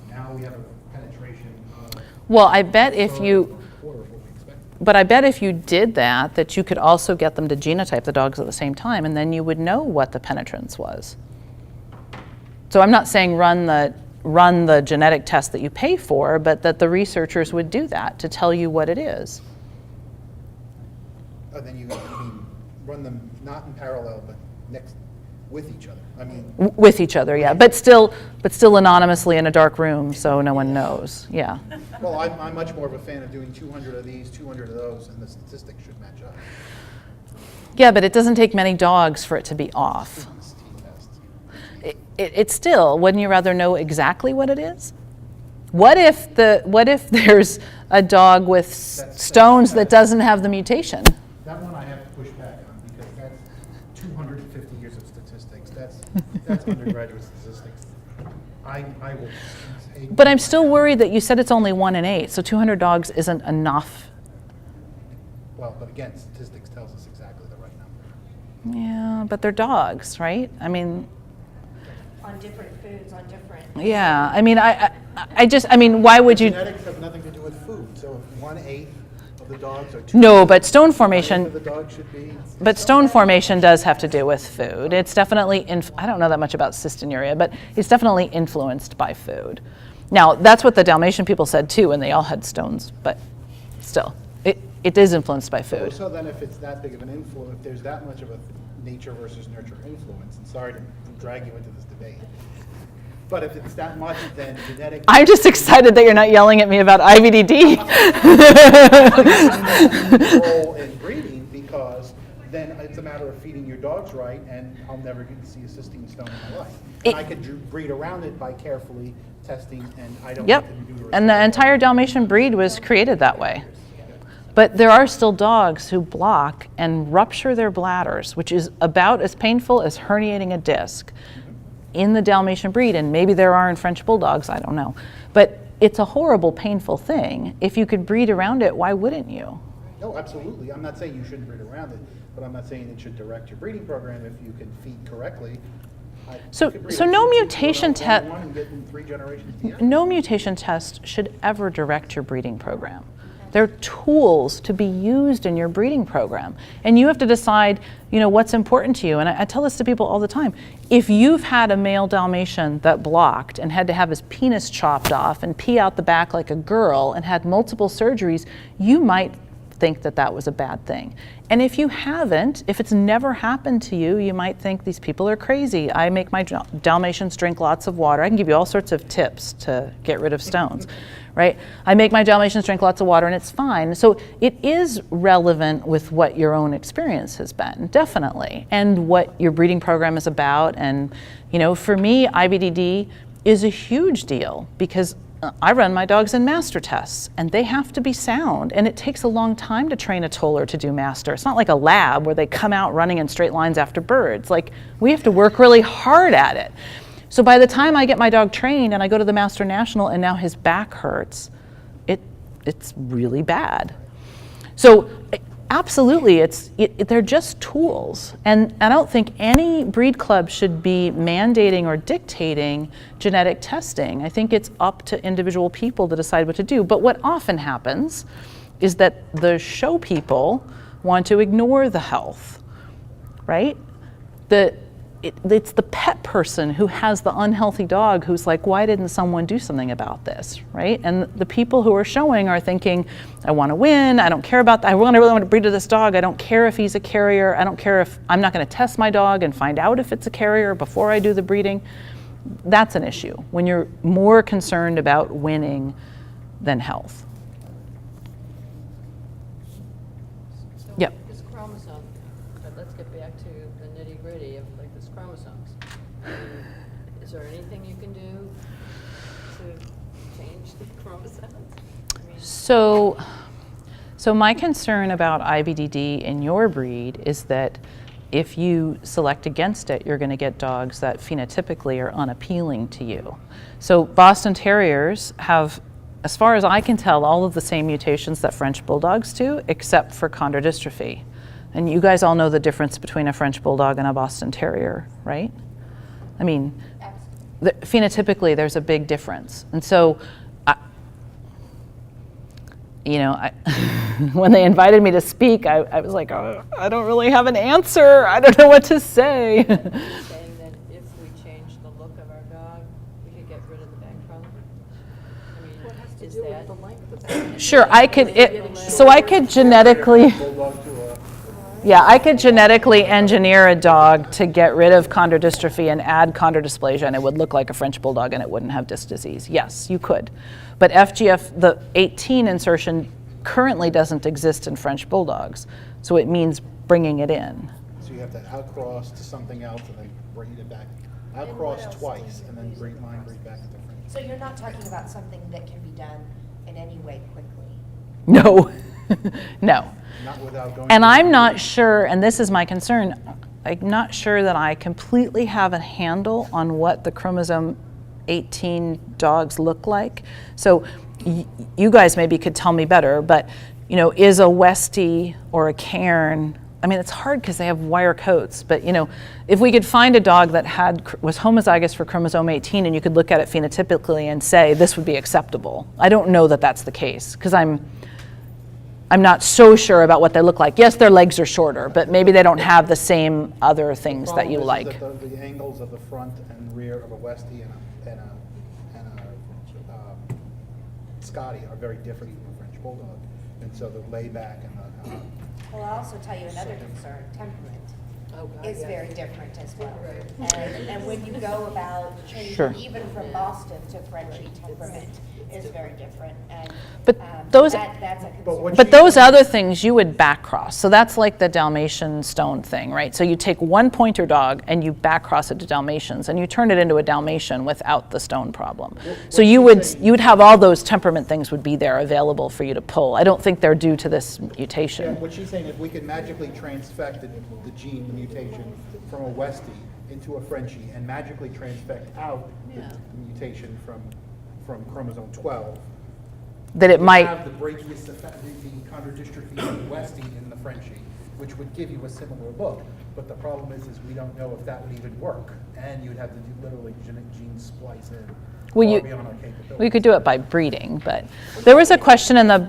Now we have a penetration of well, I bet if a you, quarter of what we expected. but I bet if you did that you could also get them to genotype the dogs at the same time, and then you would know what the penetrance was. So I'm not saying run the genetic test that you pay for, but that the researchers would do that to tell you what it is. Then you mean run them not in parallel, but next with each other. I mean, With each other, yeah, but still anonymously in a dark room, so no one knows. Yeah. well, I'm much more of a fan of doing 200 of these, 200 of those, and the statistics should match up. Yeah, but it doesn't take many dogs for it to be off. It's t-test. It's still, wouldn't you rather know exactly what it is? What if there's a dog with stones that doesn't have the mutation? That one I have to push back on because that's 250 years of statistics. That's undergraduate statistics. I will take. But I'm still worried that you said it's only 1 in 8, so 200 dogs isn't enough. Well, but again, statistics tells us exactly the right number. Yeah, but they're dogs, right? I mean, On different foods, on different. yeah, I mean, I mean, why would you? Genetics have nothing to do with food. So if 1/8 of the dogs are No, but stone 1/8 of formation, the dog should be. but stone formation does have to do with food. It's definitely, I don't know that much about cystinuria, but it's definitely influenced by food. Now, that's what the Dalmatian people said too, and they all had stones, but still, it is influenced by food. So then if it's that big of an influence, if there's that much of a nature versus nurture influence, and sorry to drag you into this debate, but if it's that much, then genetic. I'm just excited that you're not yelling at me about IBDD. role in breeding, because then it's a matter of feeding your dogs right, and I'll never get to see a cystine stone in my life. And I could breed around it by carefully testing, and I don't. Yep, get to do and the entire Dalmatian breed was created that way. But there are still dogs who block and rupture their bladders, which is about as painful as herniating a disc in the Dalmatian breed, and maybe there are in French bulldogs, I don't know. But it's a horrible, painful thing. If you could breed around it, why wouldn't you? No, absolutely. I'm not saying you shouldn't breed around it, but I'm not saying it should direct your breeding program if you can feed correctly. So- You could breed so a no few mutation people around te- one and get in 3 generations to the end. No mutation test should ever direct your breeding program. They're tools to be used in your breeding program. And you have to decide, what's important to you. And I tell this to people all the time. If you've had a male Dalmatian that blocked and had to have his penis chopped off and pee out the back like a girl and had multiple surgeries, you might think that that was a bad thing. And if you haven't, if it's never happened to you, you might think these people are crazy. I make my Dalmatians drink lots of water. I can give you all sorts of tips to get rid of stones, right? I make my Dalmatians drink lots of water and it's fine. So it is relevant with what your own experience has been, definitely, and what your breeding program is about. And, for me, IBDD is a huge deal because I run my dogs in master tests, and they have to be sound, and it takes a long time to train a toller to do master. It's not like a lab where they come out running in straight lines after birds. Like, we have to work really hard at it. So by the time I get my dog trained and I go to the Master National and now his back hurts, it's really bad. So absolutely, they're just tools. And I don't think any breed club should be mandating or dictating genetic testing. I think it's up to individual people to decide what to do. But what often happens is that the show people want to ignore the health, right? It's the pet person who has the unhealthy dog who's like, why didn't someone do something about this, right? And the people who are showing are thinking, I want to win, I don't care about that, I really want to breed to this dog, I don't care if he's a carrier, I don't care if, I'm not going to test my dog and find out if it's a carrier before I do the breeding. That's an issue, when you're more concerned about winning than health. So Yep. This chromosome, but let's get back to the nitty gritty of like this chromosomes. Is there anything you can do to change the chromosomes? I mean, So my concern about IBDD in your breed is that if you select against it, you're going to get dogs that phenotypically are unappealing to you. So Boston Terriers have, as far as I can tell, all of the same mutations that French Bulldogs do, except for chondrodystrophy. And you guys all know the difference between a French Bulldog and a Boston Terrier, right? I mean, phenotypically, there's a big difference. And so, when they invited me to speak, I was like, oh, I don't really have an answer. I don't know what to say. saying that if we change the look of our dog, we could get rid of the back problem? I mean, what has to do with the length of the Sure, I could genetically, yeah, I could genetically engineer a dog to get rid of chondrodystrophy and add chondrodysplasia, and it would look like a French Bulldog and it wouldn't have disc disease. Yes, you could. But FGF, the 18 insertion currently doesn't exist in French Bulldogs, so it means bringing it in. So you have to outcross to something else and then breed it back. Outcross twice and then breed back to French. So you're not talking about something that can be done in any way quickly? No, no. Not without going. And I'm not sure, and this is my concern, I'm not sure that I completely have a handle on what the chromosome 18 dogs look like. So you guys maybe could tell me better, but is a Westie or a Cairn, I mean, it's hard because they have wire coats, but if we could find a dog that was homozygous for chromosome 18 and you could look at it phenotypically and say this would be acceptable. I don't know that that's the case because I'm not so sure about what they look like. Yes, their legs are shorter, but maybe they don't have the same other things that you like. The angles of the front and rear of a Westie and a Scotty are very different from a French Bulldog, and so the layback and the. Well, I'll also tell you another concern, temperament is very different as well. And when you go about Sure. changing even from Boston to Frenchie, temperament is very different. And But those- that's a concern. But those other things you would back cross. So that's like the Dalmatian stone thing, right? So you take one pointer dog and you back cross it to Dalmatians and you turn it into a Dalmatian without the stone problem. So you would have all those temperament things would be there available for you to pull. I don't think they're due to this Yeah, mutation. what she's saying, if we could magically transfect the gene, the mutation, from a Westie into a Frenchie and magically transfect out the mutation from chromosome 12, That it you might, have the brachius, the chondrodystrophy of the Westie in the Frenchie, which would give you a similar look. But the problem is we don't know if that would even work, and you'd have to literally gene splice in. Well, far you- beyond our capabilities. we could do it by breeding, but there was a question in the,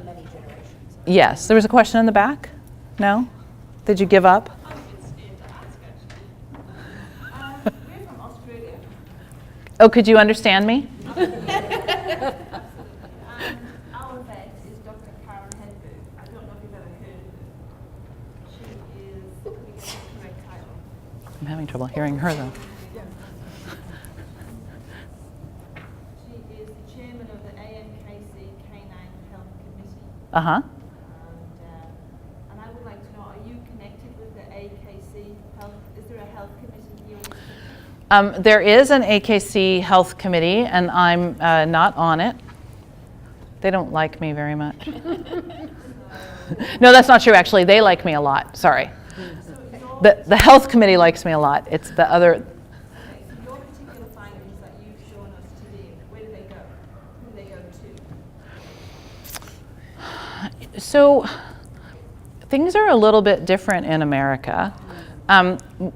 yes, there was a question in the back? No? Did you give up? We're from Australia. Oh, could you understand me? Our vet is Dr. Karen Hedberg. I don't know if you've ever heard of her. She is, let me get the correct title. I'm having trouble hearing her though. She is the chairman of the AMKC Canine Health Committee. Uh-huh. And I would like to know, are you connected with the AKC Health? Is there a health committee here in this country? There is an AKC health committee, and I'm not on it. They don't like me very much. No, that's not true, actually. They like me a lot. Sorry. The health committee likes me a lot. It's the other. Okay, so your particular findings that you've shown us today, where do they go? Who do they go to? So things are a little bit different in America.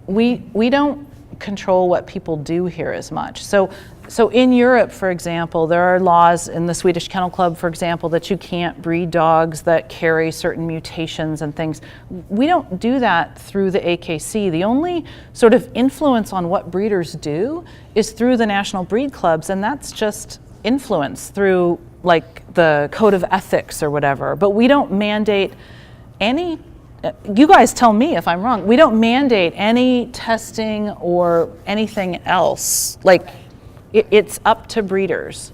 We don't control what people do here as much. So in Europe, for example, there are laws in the Swedish Kennel Club, for example, that you can't breed dogs that carry certain mutations and things. We don't do that through the AKC. The only sort of influence on what breeders do is through the national breed clubs, and that's just influence through like the code of ethics or whatever. But we don't mandate any, you guys tell me if I'm wrong, we don't mandate any testing or anything else. Like, it's up to breeders.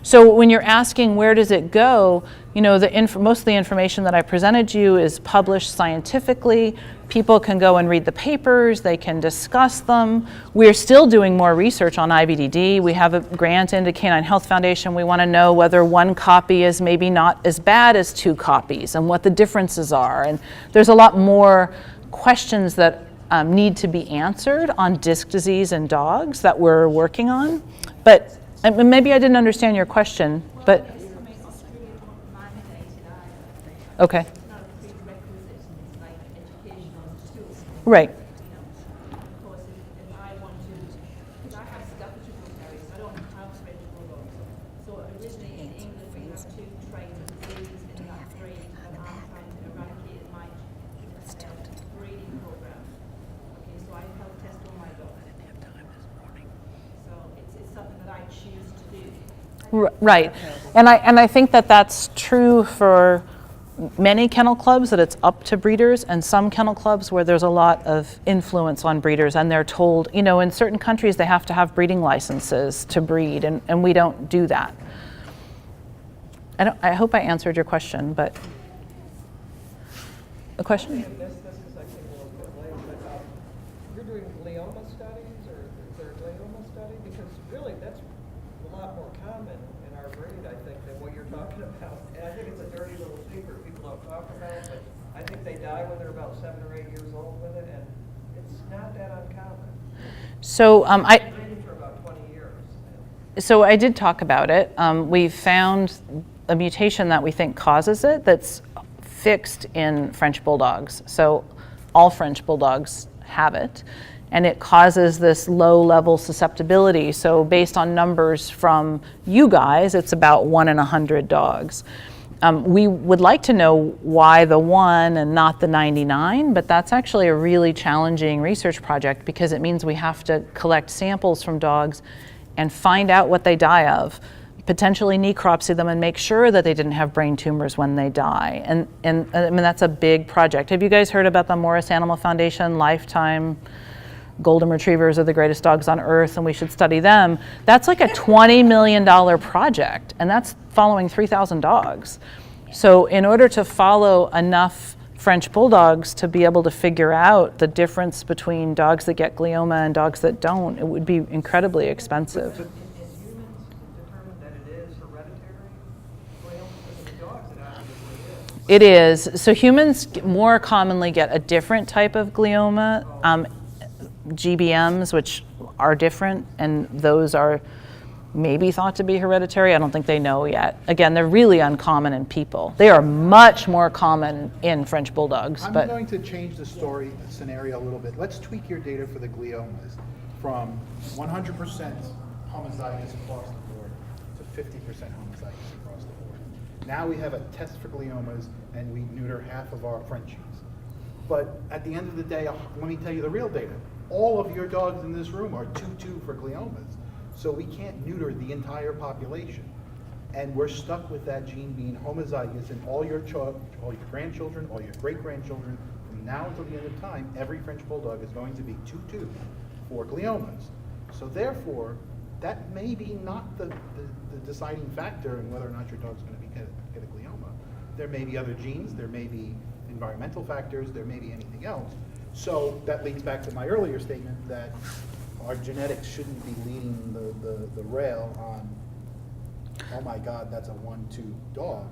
So when you're asking where does it go, you know, most of the information that I presented you is published scientifically. People can go and read the papers, they can discuss them. We're still doing more research on IBDD. We have a grant into Canine Health Foundation. We want to know whether one copy is maybe not as bad as 2 copies and what the differences are. And there's a lot more questions that need to be answered on disc disease in dogs that we're working on. But maybe I didn't understand your question, but. Yes, I mean, Australia won't mandate it either. Okay. It's not a prerequisite, it's like educational too. Right. You know, of course, if I want to, because I have Staffordshire Bull Terriers, I don't have French Bulldogs. So originally in England, we have 2 trained diseases in that breed, and I'm trying to eradicate my breeding program. Okay, so I health test all my dogs. So it's something that I choose to do. Right. And I think that that's true for many kennel clubs, that it's up to breeders, and some kennel clubs where there's a lot of influence on breeders and they're told, you know, in certain countries they have to have breeding licenses to breed, and we don't do that. I hope I answered your question, but a question? This is actually a little bit late, but you're doing glioma studies, or is there a glioma study? Because really, that's a lot more common in our breed, I think, than what you're talking about. And I think it's a dirty little secret people don't talk about, but I think they die when they're about 7 or 8 years old with it, and it's not that uncommon. So I've been breeding for about 20 years. So I did talk about it. We found a mutation that we think causes it that's fixed in French Bulldogs. So all French Bulldogs have it, and it causes this low-level susceptibility. So based on numbers from you guys, it's about 1 in 100 dogs. We would like to know why the 1 and not the 99, but that's actually a really challenging research project because it means we have to collect samples from dogs and find out what they die of, potentially necropsy them and make sure that they didn't have brain tumors when they die. And I mean, that's a big project. Have you guys heard about the Morris Animal Foundation Lifetime Golden Retrievers are the greatest dogs on earth and we should study them? That's like a $20 million project, and that's following 3,000 dogs. So in order to follow enough French Bulldogs to be able to figure out the difference between dogs that get glioma and dogs that don't, it would be incredibly expensive. Is humans determined that it is hereditary glioma? Because in dogs, it obviously is. It is. So humans more commonly get a different type of glioma, GBMs, which are different, and those are maybe thought to be hereditary. I don't think they know yet. Again, they're really uncommon in people. They are much more common in French Bulldogs. I'm But going to change the scenario a little bit. Let's tweak your data for the gliomas from 100% homozygous across the board to 50% homozygous across the board. Now we have a test for gliomas and we neuter half of our Frenchies. But at the end of the day, let me tell you the real data. All of your dogs in this room are 2-2 for gliomas. So we can't neuter the entire population. And we're stuck with that gene being homozygous in all your grandchildren, all your great-grandchildren. From now until the end of time, every French Bulldog is going to be 2-2 for gliomas. So therefore, that may be not the deciding factor in whether or not your dog's going to get a glioma. There may be other genes, there may be environmental factors, there may be anything else. So that leads back to my earlier statement that our genetics shouldn't be leading the rail on oh my God, that's a 1-2 dog,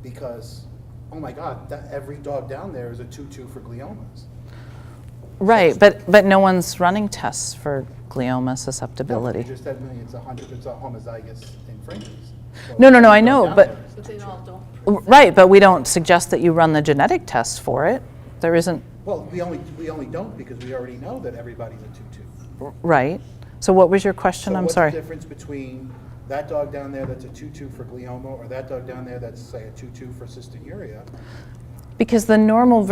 because, oh my God, that every dog down there is a 2-2 for gliomas. Right, but no one's running tests for glioma No, susceptibility. you just said it's a homozygous in Frenchies. So No, every I dog know, down but- there is a But they 2-2. all don't. Right, but we don't suggest that you run the genetic tests for it. There isn't, Well, we only don't because we already know that everybody's a 2-2. right. So what was your question? So I'm what's sorry. the difference between that dog down there that's a 2-2 for glioma, or that dog down there that's, say, a 2-2 for cystinuria? Because the normal,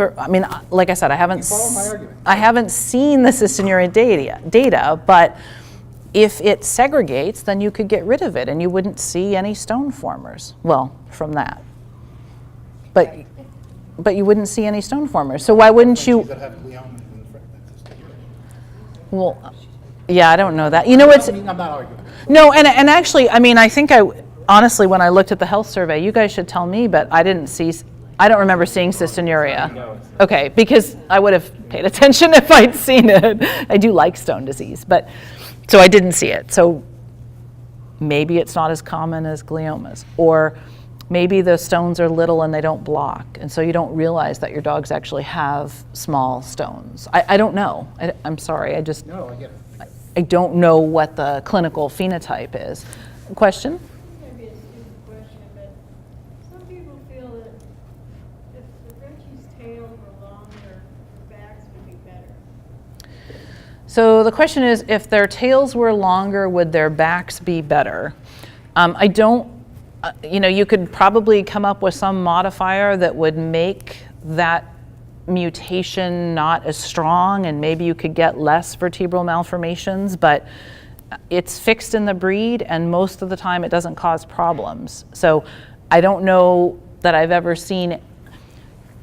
like I said, I haven't. You follow my argument? I haven't seen the cystinuria data, but if it segregates, then you could get rid of it, and you wouldn't see any stone formers. Well, from that, but you wouldn't see any stone formers. So why wouldn't you? Frenchies that have gliomas and cystinuria. Well, yeah, I don't know that. You know what's? I'm not arguing. No, and actually, I think honestly, when I looked at the health survey, you guys should tell me, but I don't remember seeing cystinuria. Okay, because I would have paid attention if I'd seen it. I do like stone disease, but, so I didn't see it. So maybe it's not as common as gliomas, or maybe the stones are little and they don't block, and so you don't realize that your dogs actually have small stones. I don't know. I'm sorry, No, I get it. I don't know what the clinical phenotype is. Question? Maybe a stupid question, but some people feel that if the Frenchie's tails were longer, the backs would be better. So the question is, if their tails were longer, would their backs be better? I don't, you could probably come up with some modifier that would make that mutation not as strong, and maybe you could get less vertebral malformations, but it's fixed in the breed, and most of the time it doesn't cause problems. So I don't know that I've ever seen,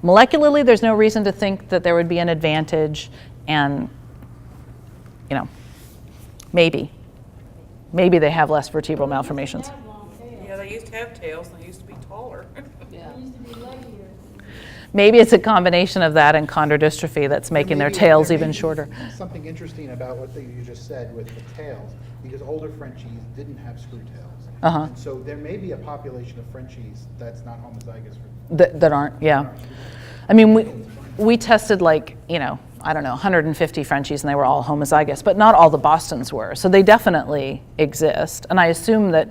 molecularly there's no reason to think that there would be an advantage, and maybe they have less vertebral malformations. Yeah, they used to have tails, and they used to be taller. Yeah. It used to be leggier. Maybe it's a combination of that and chondrodystrophy that's making their There may be- tails there may even be shorter. Something interesting about what you just said with the tails, because older Frenchies didn't have screw tails. Uh-huh. And so there may be a population of Frenchies that's not homozygous for. That aren't, yeah. We tested 150 Frenchies, and they were all homozygous, but not all the Bostons were. So they definitely exist. And I assume that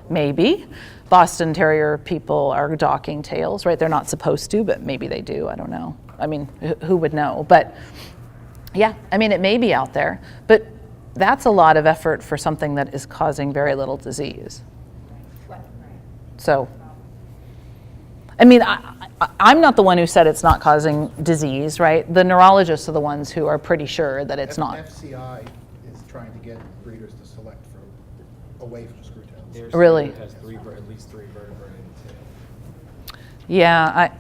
maybe Boston Terrier people are docking tails, right? They're not supposed to, but maybe they do. I don't know. Who would know? But yeah, it may be out there. But that's a lot of effort for something that is causing very little disease. So, I'm not the one who said it's not causing disease, right? The neurologists are the ones who are pretty sure that it's not. FCI is trying to get breeders to select for away from screw tails. There's Really? It has at least three vertebrae in the tail. Yeah,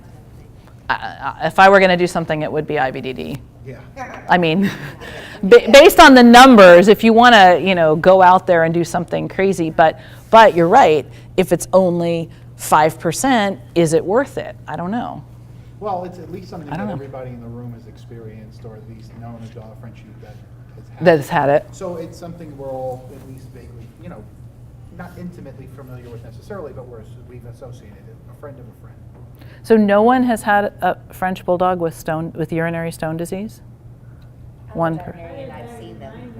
if I were going to do something, it would be IBDD. Yeah. Based on the numbers, if you want to, go out there and do something crazy, but you're right. If it's only 5%, is it worth it? I don't know. Well, it's at least something I that don't know. everybody in the room has experienced, or at least known a dog Frenchie that has had. That's had it. So it's something we're all at least vaguely, not intimately familiar with necessarily, but we've associated it, a friend of a friend. So no one has had a French bulldog with urinary stone disease? One per. veterinarian, I've seen them.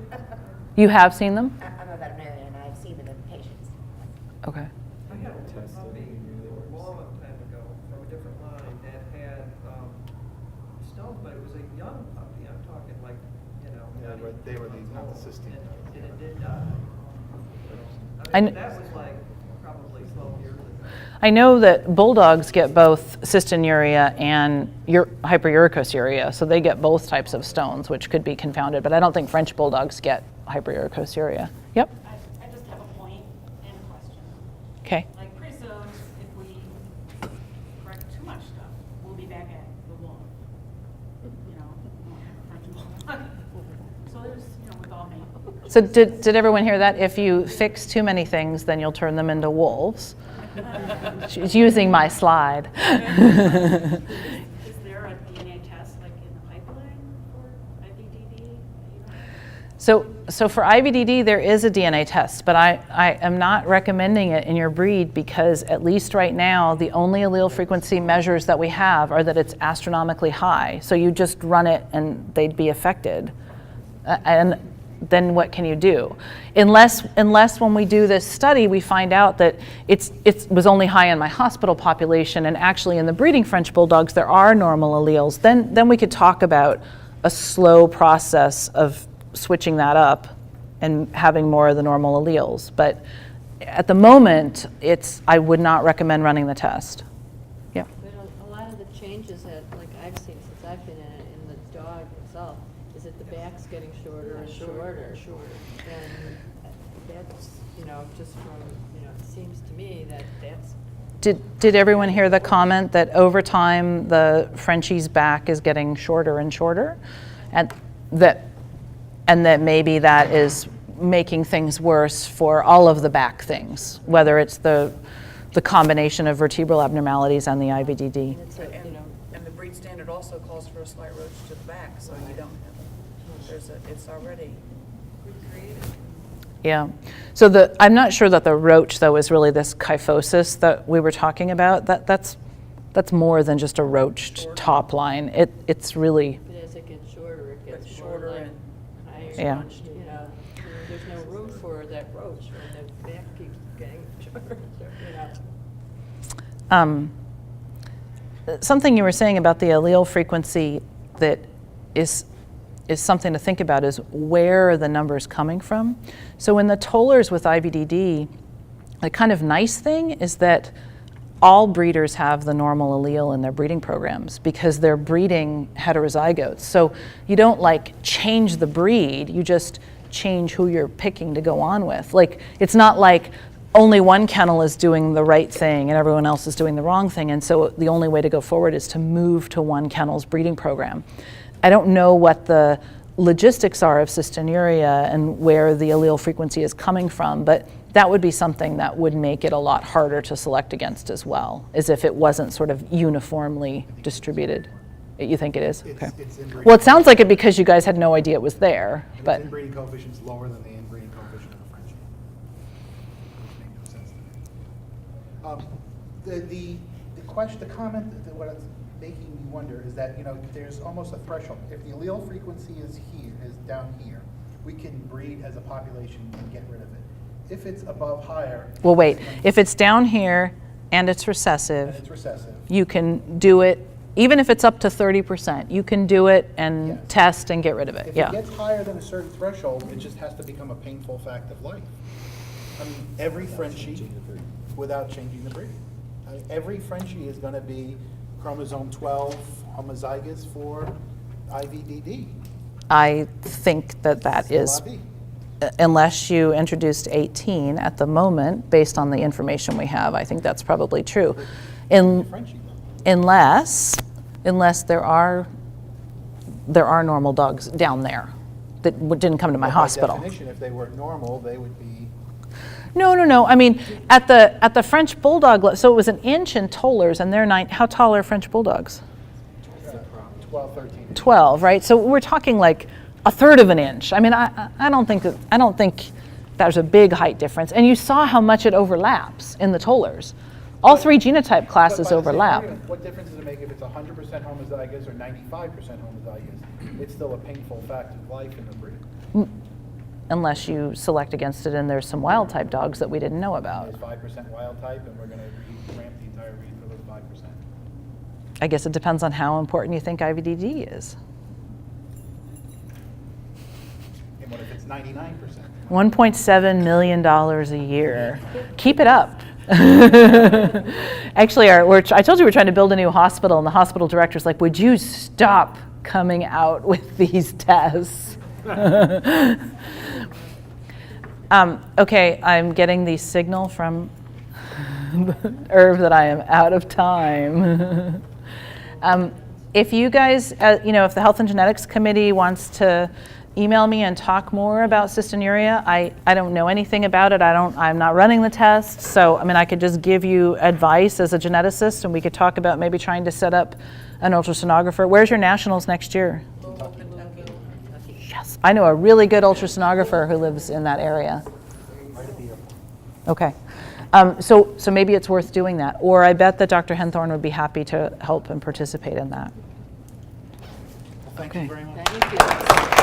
You have seen them? I'm a veterinarian, I've seen them in patients. Okay. I had a puppy a long time ago from a different line that had stones, but it was a young puppy. I'm talking Yeah, not but even they were 2 months not old, the cystic. and it did die. I kn- That was probably 12 years ago. I know that bulldogs get both cystinuria and hyperuricosuriria, so they get both types of stones, which could be confounded, but I don't think French bulldogs get hyperuricosuriria. Yep. I just have a point and a question. Okay. Like pretty soon, if we correct too much stuff, we'll be back at the wall. So there's, with all me. So did everyone hear that? If you fix too many things, then you'll turn them into wolves. She's using my slide. Is there a DNA test like in the pipeline for IBDD? So So for IVDD, there is a DNA test, but I am not recommending it in your breed because at least right now, the only allele frequency measures that we have are that it's astronomically high. So you just run it and they'd be affected. And then what can you do? Unless when we do this study, we find out that it was only high in my hospital population, and actually in the breeding French Bulldogs, there are normal alleles, then we could talk about a slow process of switching that up and having more of the normal alleles. But at the moment, I would not recommend running the test. Yeah. But a lot of the changes that, like I've seen since I've been in the dog itself, is that the back's getting shorter and shorter. And that's, just from, it seems to me that that's. Did everyone hear the comment that over time the Frenchie's back is getting shorter and shorter? And that maybe that is making things worse for all of the back things, whether it's the combination of vertebral abnormalities and the IVDD. And the breed standard also calls for a slight roach to the back, so you don't have it's already recreated. Yeah. So I'm not sure that the roach, though, is really this kyphosis that we were talking about. That's more than just a roached top line. It's really. But as it gets shorter, it gets shorter more like and higher. Yeah. There's no room for that roach when the back keeps getting shorter. Something you were saying about the allele frequency that is something to think about is where are the numbers coming from? So in the tollers with IVDD, the kind of nice thing is that all breeders have the normal allele in their breeding programs because they're breeding heterozygotes. So you don't change the breed, you just change who you're picking to go on with. It's not like only one kennel is doing the right thing and everyone else is doing the wrong thing, and so the only way to go forward is to move to one kennel's breeding program. I don't know what the logistics are of cystinuria and where the allele frequency is coming from, but that would be something that would make it a lot harder to select against as well, as if it wasn't sort of uniformly distributed. You think it is? Okay. Well, it sounds like it because you guys had no idea it was there, And but. its inbreeding coefficient's lower than the inbreeding coefficient of the Frenchie. Which makes no sense to me. The comment, what it's making me wonder is that, there's almost a threshold. If the allele frequency is down here, we can breed as a population and get rid of it. If it's above higher. Well, wait, if it's down here and it's recessive, you can do it, even if it's up to 30%, you can do it and Yes. test and get rid of it, If yeah. it gets higher than a certain threshold, it just has to become a painful fact of life. Every Frenchie, without changing the breed. Every Frenchie is going to be chromosome 12 homozygous for IVDD. I think that is, unless you introduced 18 at the moment, based on the information we have, I think that's probably true. Unless there are normal dogs down there that didn't come to my hospital. By definition, if they were normal, they would be. No. I mean, at the French Bulldog, so it was an inch in tollers, and they're how tall are French Bulldogs? 12, 13. 12, right? So we're talking like a third of an inch. I mean, I don't think there's a big height difference. And you saw how much it overlaps in the tollers. All three genotype classes overlap. What difference does it make if it's 100% homozygous or 95% homozygous? It's still a painful fact of life in the breed. Unless you select against it and there's some wild type dogs that we didn't know about. There's 5% wild type, and we're going to ramp the entire breed for those 5%. I guess it depends on how important you think IVDD is. And what if it's 99%? $1.7 million a year. Keep it up. Actually, I told you we're trying to build a new hospital, and the hospital director's like, would you stop coming out with these tests? Okay, I'm getting the signal from Irv that I am out of time. If you guys, if the Health and Genetics Committee wants to email me and talk more about cystinuria, I don't know anything about it. I'm not running the test, so I could just give you advice as a geneticist, and we could talk about maybe trying to set up an ultrasonographer. Where's your nationals next year? Yes, I know a really good ultrasonographer who lives in that area. Right at the airport. Okay. So maybe it's worth doing that. Or I bet that Dr. Henthorn would be happy to help and participate in that. Thank Okay. you very much. Thank you.